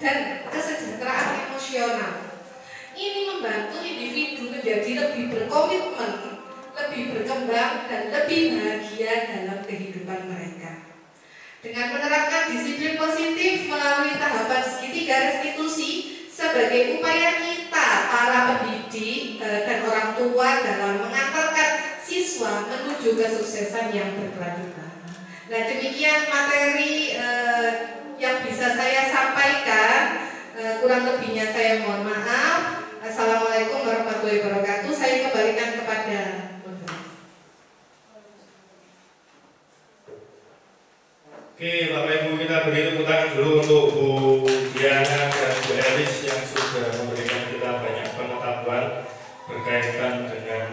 Speaker 6: dan kesejahteraan emosional. Ini membantu individu menjadi lebih berkomitmen, lebih berkembang, dan lebih bahagia dalam kehidupan mereka. Dengan menerapkan disiplin positif melalui tahapan segitiga restitusi sebagai upaya kita, para pendidik dan orang tua dalam mengantarkan siswa menuju kesuksesan yang berkelanjutan. Nah, demikian materi yang bisa saya sampaikan. Kurang lebihnya saya mohon maaf. Assalamualaikum warahmatullahi wabarakatuh. Saya kembalikan kepada
Speaker 2: Oke, Bapak Ibu, kita beri tepuk tangan dulu untuk Bu Diana dan Bu Elis yang sudah memberikan kita banyak pengetahuan berkaitan dengan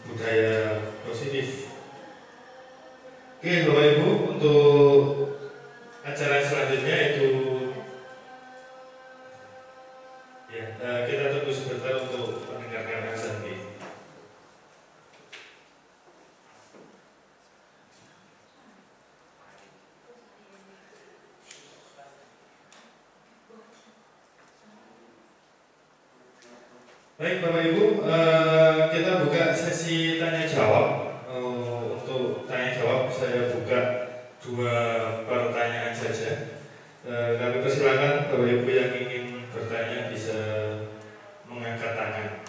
Speaker 2: budaya positif. Oke, Bapak Ibu, untuk acara selanjutnya itu ya, kita tunggu sebentar untuk mendengarkan azan. Baik Bapak Ibu, kita buka sesi tanya jawab. Untuk tanya jawab saya buka 2 pertanyaan saja. Kami persilakan Bapak Ibu yang ingin bertanya bisa mengangkat tangan.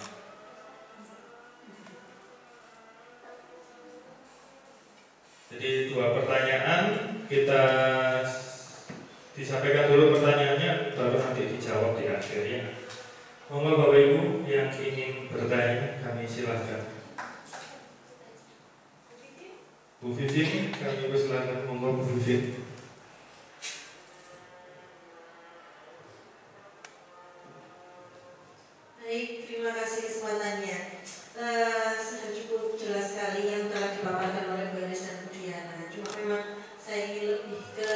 Speaker 2: Jadi 2 pertanyaan, kita disampaikan dulu pertanyaannya, baru nanti dijawab di akhirnya. Monggo Bapak Ibu yang ingin bertanya, kami silahkan. Bu Vivin, kami persilakan. Monggo Bu Vivin.
Speaker 3: Baik, terima kasih kesempatannya. Sudah cukup jelas sekali yang telah dipaparkan oleh Bu Elis dan Bu Diana. Cuma memang saya ingin lebih ke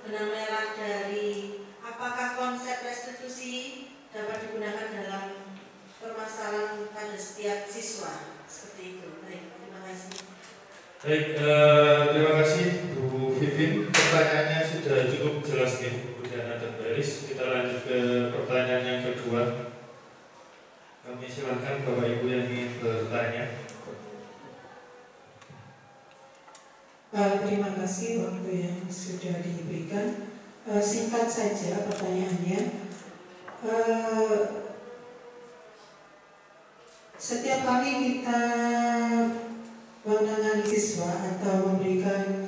Speaker 3: benang merah dari apakah konsep restitusi dapat digunakan dalam permasalahan pada setiap siswa, seperti itu. Baik, terima kasih.
Speaker 2: Baik, terima kasih Bu Vivin. Pertanyaannya sudah cukup jelas nih Bu Diana dan Bu Elis. Kita lanjut ke pertanyaan yang kedua. Kami silakan Bapak Ibu yang ingin bertanya.
Speaker 7: Terima kasih waktu yang sudah diberikan. Singkat saja pertanyaannya. Setiap kali kita menangani siswa atau memberikan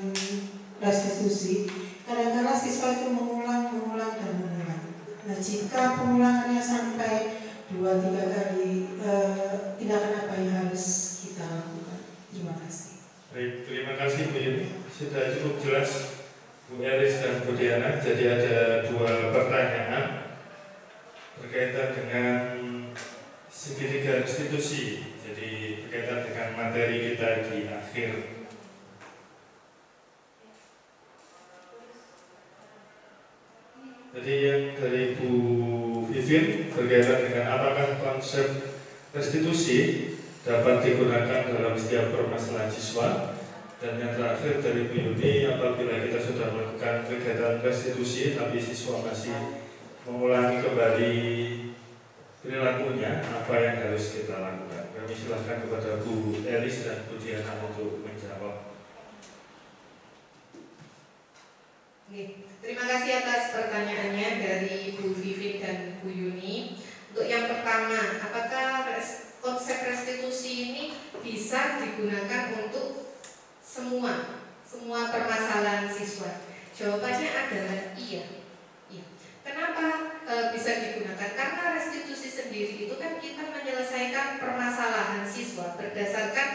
Speaker 7: restitusi, kadang-kadang siswa itu mengulang dan mengulang. Nah, jika pengulangannya sampai 2-3 kali, tindakan apa yang harus kita lakukan? Terima kasih.
Speaker 2: Baik, terima kasih Bu Yuni. Sudah cukup jelas Bu Elis dan Bu Diana. Jadi ada 2 pertanyaan berkaitan dengan segitiga restitusi. Jadi berkaitan dengan materi kita di akhir. Jadi yang dari Bu Vivin berkaitan dengan apakah konsep restitusi dapat digunakan dalam setiap permasalahan siswa. Dan yang terakhir dari Bu Yuni, apabila kita sudah melakukan kegiatan restitusi tapi siswa masih mengulangi kembali perilakunya, apa yang harus kita lakukan? Kami silakan kepada Bu Elis dan Bu Diana untuk menjawab.
Speaker 6: Terima kasih atas pertanyaannya dari Bu Vivin dan Bu Yuni. Untuk yang pertama, apakah konsep restitusi ini bisa digunakan untuk semua permasalahan siswa? Jawabannya adalah iya. Kenapa bisa digunakan? Karena restitusi sendiri itu kan kita menyelesaikan permasalahan siswa berdasarkan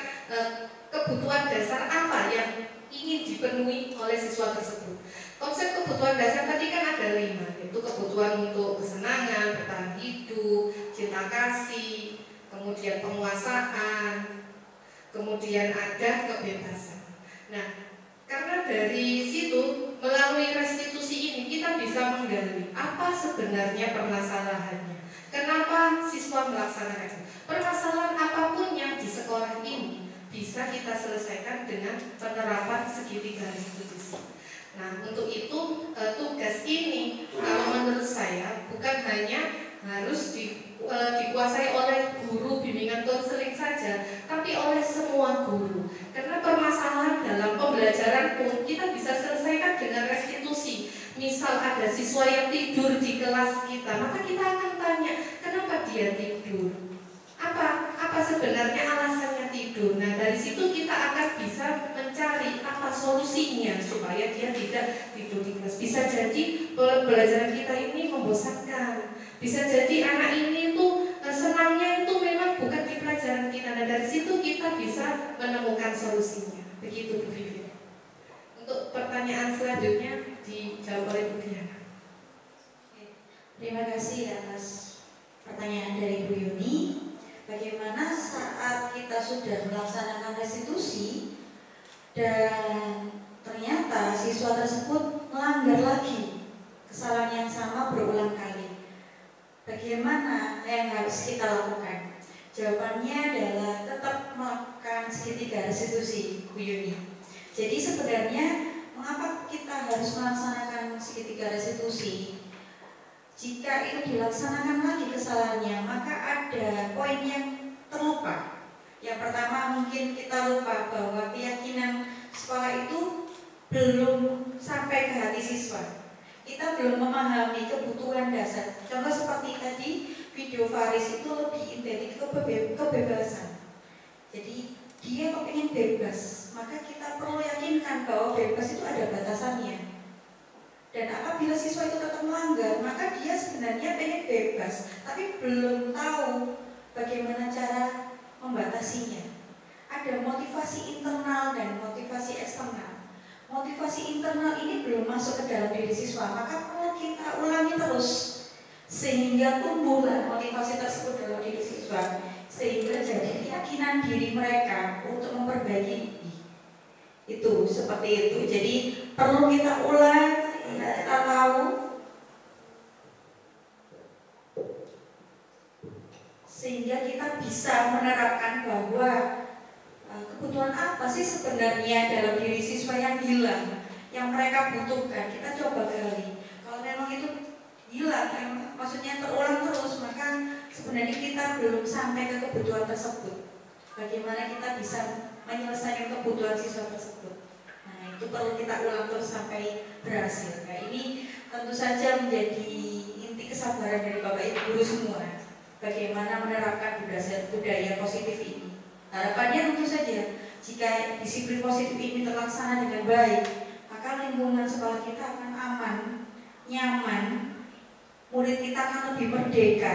Speaker 6: kebutuhan dasar apa yang ingin dipenuhi oleh siswa tersebut. Konsep kebutuhan dasar tadi kan ada 5, yaitu kebutuhan untuk kesenangan, bertahan hidup, cinta kasih, kemudian penguasaan, kemudian ada kebebasan. Nah, karena dari situ melalui restitusi ini kita bisa menggali apa sebenarnya permasalahannya. Kenapa siswa melaksanakan itu? Permasalahan apapun yang penerapan segitiga restitusi. Nah, untuk itu tugas ini kalau menurut saya bukan hanya harus dikuasai oleh guru bimbingan konseling saja, tapi oleh semua guru. Karena permasalahan dalam pembelajaran pun kita bisa selesaikan dengan restitusi. Misal ada siswa yang tidur di kelas kita, maka kita akan tanya, kenapa dia tidur? Apa sebenarnya alasannya tidur? Nah, dari situ kita akan bisa mencari apa solusinya supaya dia tidak tidur di kelas. Bisa jadi pembelajaran kita ini membosankan. Bisa jadi anak ini tuh senangnya itu memang bukan di pelajaran kita. Nah, dari situ kita bisa menemukan solusinya. Begitu Bu Vivi. Untuk pertanyaan selanjutnya dijawab oleh Bu Diana.
Speaker 3: Terima kasih atas pertanyaan dari Bu Yuni. Bagaimana saat kita sudah melaksanakan restitusi dan ternyata siswa tersebut melanggar lagi kesalahan yang sama berulang kali? Bagaimana yang harus kita lakukan? Jawabannya adalah tetap melakukan segitiga restitusi, Bu Yuni. Jadi sebenarnya mengapa kita harus melaksanakan segitiga restitusi? Jika itu dilaksanakan lagi kesalahannya, maka ada poin yang terlupa. Yang pertama, mungkin kita lupa bahwa keyakinan sekolah itu belum sampai ke hati siswa. Kita belum memahami kebutuhan dasar. Contoh seperti tadi, video Faris itu lebih identik kebebasan. Jadi dia kepingin bebas, maka kita perlu yakinkan bahwa bebas itu ada batasannya. Dan apabila siswa itu tetap melanggar, maka dia sebenarnya pengen bebas, tapi belum tahu bagaimana cara membatasinya. Ada motivasi internal dan motivasi eksternal. Motivasi internal ini belum masuk ke dalam diri siswa, maka perlu kita ulangi terus sehingga tumbuhlah motivasi tersebut dalam diri siswa, sehingga jadi keyakinan diri mereka untuk memperbaiki itu seperti itu. Jadi perlu kita ulang, kita tahu sehingga kita bisa menerapkan bahwa kebutuhan apa sih sebenarnya dalam diri siswa yang hilang, yang mereka butuhkan. Kita coba gali. Kalau memang itu hilang, maksudnya terulang terus, maka sebenarnya kita belum sampai ke kebutuhan tersebut. Bagaimana kita bisa menyelesaikan kebutuhan siswa tersebut? Nah, itu perlu kita ulang terus sampai berhasil. Nah, ini tentu saja menjadi inti kesabaran dari Bapak Ibu guru semua. Bagaimana menerapkan budaya positif ini. Harapannya tentu saja jika disiplin positif ini terlaksana dengan baik, maka lingkungan sekolah kita akan aman, nyaman, murid kita akan lebih merdeka.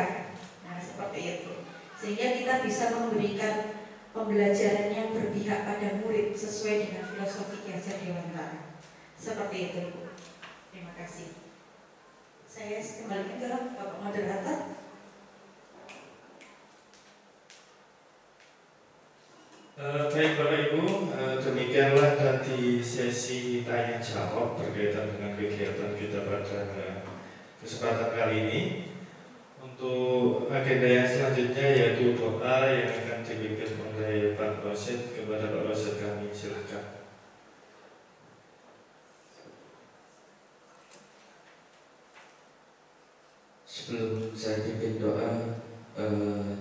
Speaker 3: Nah, seperti itu. Sehingga kita bisa memberikan pembelajaran yang berpihak pada murid sesuai dengan filosofi Ki Hajar Dewantara. Seperti itu, Bu. Terima kasih. Saya kembalikan ke Bapak Moderator.
Speaker 2: Baik Bapak Ibu, demikianlah tadi sesi tanya jawab berkaitan dengan kegiatan kita pada kesempatan kali ini. Untuk agenda yang selanjutnya yaitu doa yang akan dipimpin oleh Pak Rosid. Kepada Pak Rosid kami silakan.
Speaker 8: Sebelum saya pimpin doa,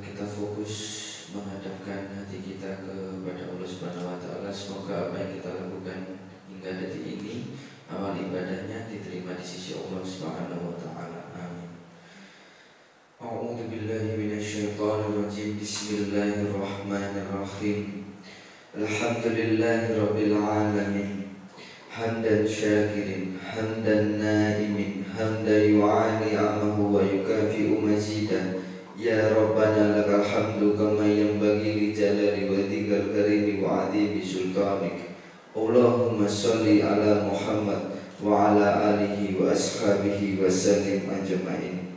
Speaker 8: kita fokus menghadapkan hati kita kepada Allah Subhanahu wa taala. Semoga apa yang kita lakukan hingga detik ini, amal ibadahnya diterima di sisi Allah Subhanahu wa taala. Amin. A'udzu billahi minasyaitonir rajim. Bismillahirrahmanirrahim. Alhamdulillahirabbil alamin. Hamdan syakirin, hamdan naimin, hamdan yu'ani amahu wa yukafi'u mazidan. Ya Rabbana lakal hamdu kama yanbaghi li jalali wajhikal karimi wa 'azimi sultanik. Allahumma sholli ala Muhammad wa ala alihi wa ashabihi wa sallim ajma'in.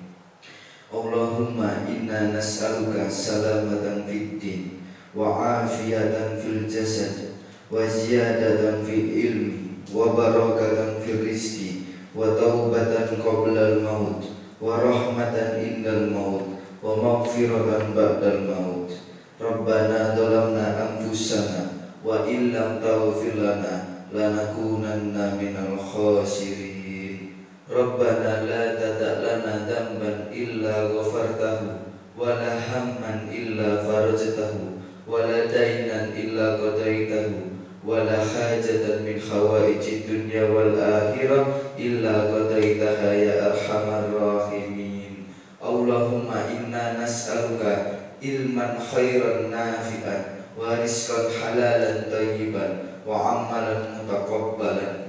Speaker 8: Allahumma inna nas'aluka salamatan fid din wa 'afiyatan fil jasad wa ziyadatan fil ilmi wa barakatan fil rizqi wa taubatan qabla al maut wa rahmatan indal maut wa maghfiratan ba'dal maut. Rabbana dhalamna anfusana wa illam taghfir lana lanakunanna minal khasirin. Rabbana la tada' lana dhanban illa ghafartahu wa la hamman illa farajtahu wa la daynan illa qadaitahu wa la hajatan min hawaijid dunya wal akhirah illa qadaitaha ya arhamar rahimin. Allahumma inna nas'aluka ilman khairan nafi'an wa rizqan halalan tayyiban wa amalan mutaqabbalan.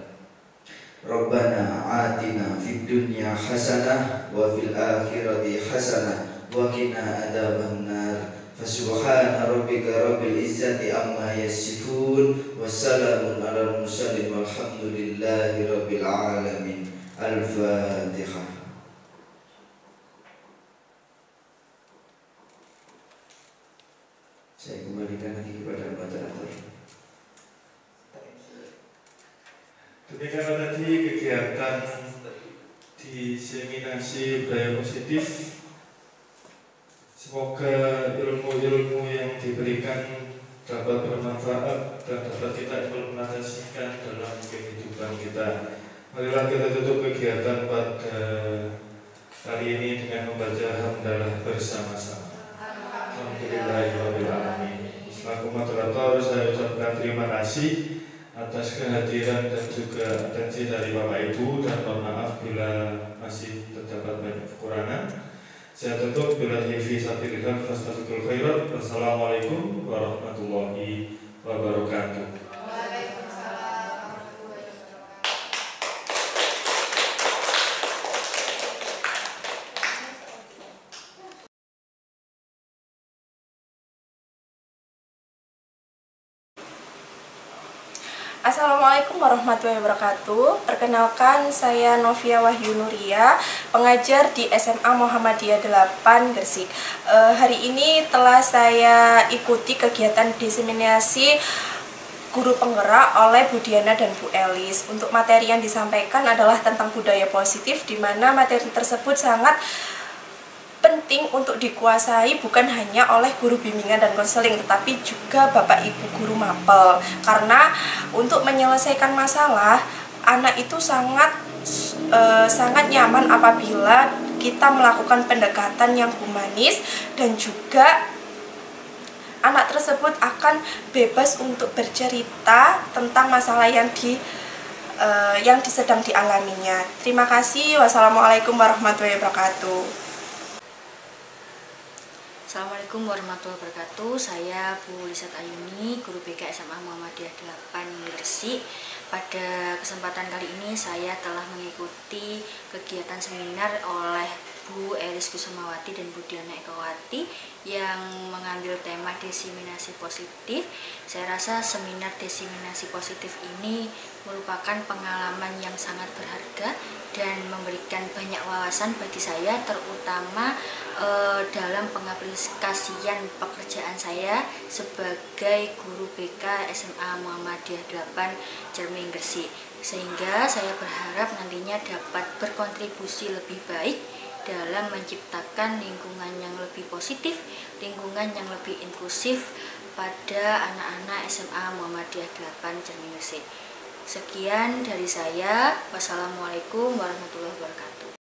Speaker 8: Rabbana atina fid dunya hasanah wa fil akhirati hasanah wa qina adzabannar. Fasubhana rabbika rabbil izzati amma yasifun wa salamun alal mursalin walhamdulillahi rabbil alamin. Al-Fatihah. Saya kembalikan lagi kepada moderator.
Speaker 2: Demikian tadi kegiatan diseminasi budaya positif. Semoga ilmu-ilmu yang diberikan dapat bermanfaat dan dapat kita implementasikan dalam kehidupan kita. Marilah kita tutup kegiatan pada hari ini dengan membaca hamdalah bersama-sama. Alhamdulillahirrahmanirrahim. Selaku moderator, saya ucapkan terima kasih atas kehadiran dan juga atensi dari Bapak Ibu, dan mohon maaf bila masih terdapat banyak kekurangan. Saya tutup bila hifi sabilillah fastabiqul khairat. Wassalamualaikum warahmatullahi wabarakatuh.
Speaker 9: Assalamualaikum warahmatullahi wabarakatuh. Perkenalkan, saya Novia Wahyu Nuria, pengajar di SMA Muhammadiyah 8 Gresik. Hari ini telah saya ikuti kegiatan diseminasi guru penggerak oleh Bu Diana dan Bu Elis. Untuk materi yang disampaikan adalah tentang budaya positif, di mana materi tersebut sangat penting untuk dikuasai bukan hanya oleh guru bimbingan dan konseling, tetapi juga Bapak Ibu guru mapel. Karena untuk menyelesaikan masalah, anak itu sangat nyaman apabila kita melakukan pendekatan yang humanis, dan juga anak tersebut akan bebas untuk bercerita tentang masalah yang sedang dialaminya. Terima kasih. Wassalamualaikum warahmatullahi wabarakatuh.
Speaker 5: Assalamualaikum warahmatullahi wabarakatuh. Saya Bu Lisat Ayuni, guru BK SMA Muhammadiyah 8 Gresik. Pada kesempatan kali ini saya telah mengikuti kegiatan seminar oleh Bu Elis Kusumawati dan Bu Diana Ekawati yang mengambil tema diseminasi positif. Saya rasa seminar diseminasi positif ini merupakan pengalaman yang sangat berharga dan memberikan banyak wawasan bagi saya, terutama dalam pengaplikasian pekerjaan saya sebagai guru BK SMA Muhammadiyah 8 Cermin Gresik, sehingga saya berharap nantinya dapat berkontribusi lebih baik dalam menciptakan lingkungan yang lebih positif, lingkungan yang lebih inklusif pada anak-anak SMA Muhammadiyah 8 Cermin Gresik. Sekian dari saya. Wassalamualaikum warahmatullahi wabarakatuh.